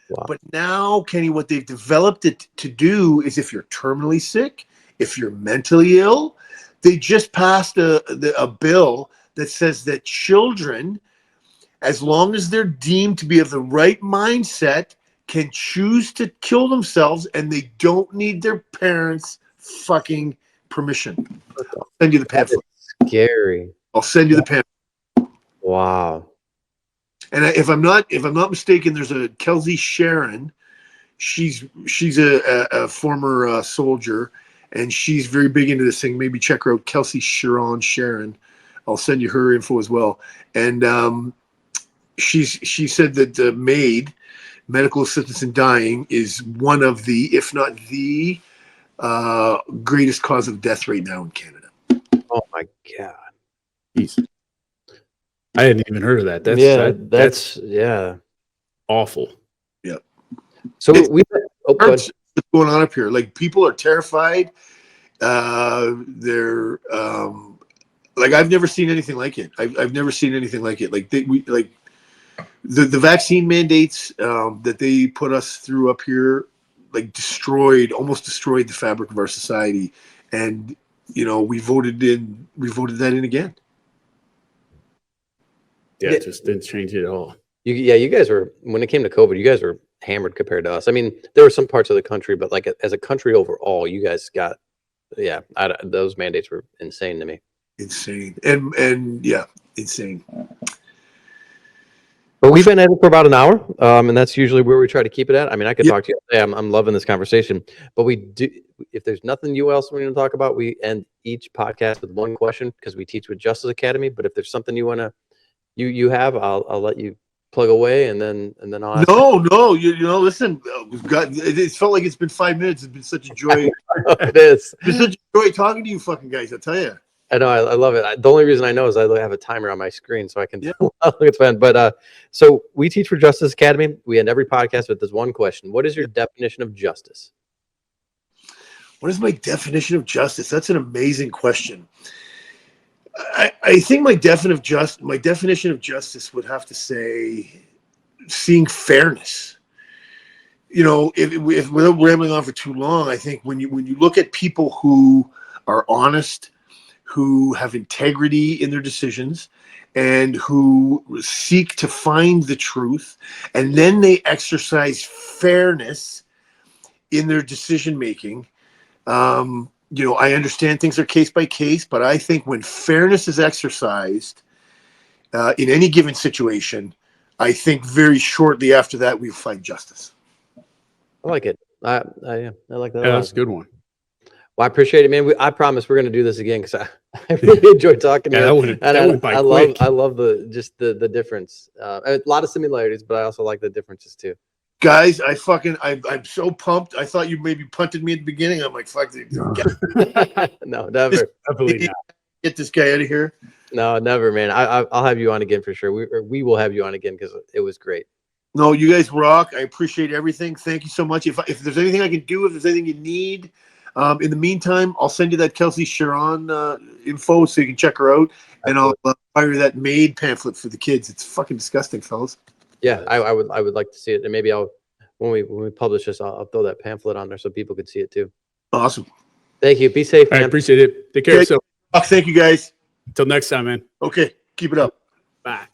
Wow. But now, Kenny, what they've developed it to do is if you're terminally sick, if you're mentally ill, they just passed a bill that says that children, as long as they're deemed to be of the right mindset, can choose to kill themselves and they don't need their parents' fucking permission. I'll send you the pamphlet. Scary. I'll send you the pamphlet. Wow. And if I'm not mistaken, there's a Kelsey Sharon. She's a former soldier, and she's very big into this thing. Maybe check her out, Kelsey Sharon. I'll send you her info as well. And she said that the MAID, medical assistance in dying, is one of the, if not the greatest cause of death right now in Canada. Oh my God. Jeez. I hadn't even heard of that. That's awful. Yeah. So what's going on up here? Like, people are terrified. They're like, I've never seen anything like it. I've never seen anything like it. Like the vaccine mandates that they put us through up here, like almost destroyed the fabric of our society. And we voted that in again. Yeah, it just didn't change it at all. You guys were, when it came to COVID, you guys were hammered compared to us. I mean, there were some parts of the country, but like as a country overall, you guys got, those mandates were insane to me. Insane. And yeah, insane. But we've been at it for about an hour, and that's usually where we try to keep it at. I mean, I could talk to you all day. I'm loving this conversation. But we do, if there's nothing else we need to talk about, we end each podcast with one question because we teach with Justice Academy. But if there's something you want to, you have, I'll let you plug away, and then I'll ask. No, you know, listen, it felt like it's been 5 minutes. It's been such a joy. It is. It's been such a joy talking to you fucking guys, I tell you. I know, I love it. The only reason I know is I have a timer on my screen, so I can look at fun. But so we teach for Justice Academy. We end every podcast with this one question: what is your definition of justice? What is my definition of justice? That's an amazing question. I think my definition of justice would have to say seeing fairness. You know, if without rambling on for too long, I think when you look at people who are honest, who have integrity in their decisions, and who seek to find the truth, and then they exercise fairness in their decision making. You know, I understand things are case by case, but I think when fairness is exercised in any given situation, I think very shortly after that we find justice. I like it. I like that. Yeah, that's a good one. Well, I appreciate it, man. I promise we're going to do this again because I really enjoyed talking to you. That went by quick. I love the difference. A lot of similarities, but I also like the differences too. Guys, I'm so pumped. I thought you maybe punted me at the beginning. I'm like, fuck it. No, never. Definitely not. Get this guy out of here. No, never, man. I'll have you on again for sure. We will have you on again because it was great. No, you guys rock. I appreciate everything. Thank you so much. If there's anything I can do, if there's anything you need, in the meantime, I'll send you that Kelsey Sharon info so you can check her out, and I'll fire that maid pamphlet for the kids. It's fucking disgusting, fellas. Yeah, I would like to see it, and maybe when we publish this, I'll throw that pamphlet on there so people could see it too. Awesome. Thank you. Be safe, man. I appreciate it. Take care of yourself. Thank you, guys. Until next time, man. Okay, keep it up. Bye.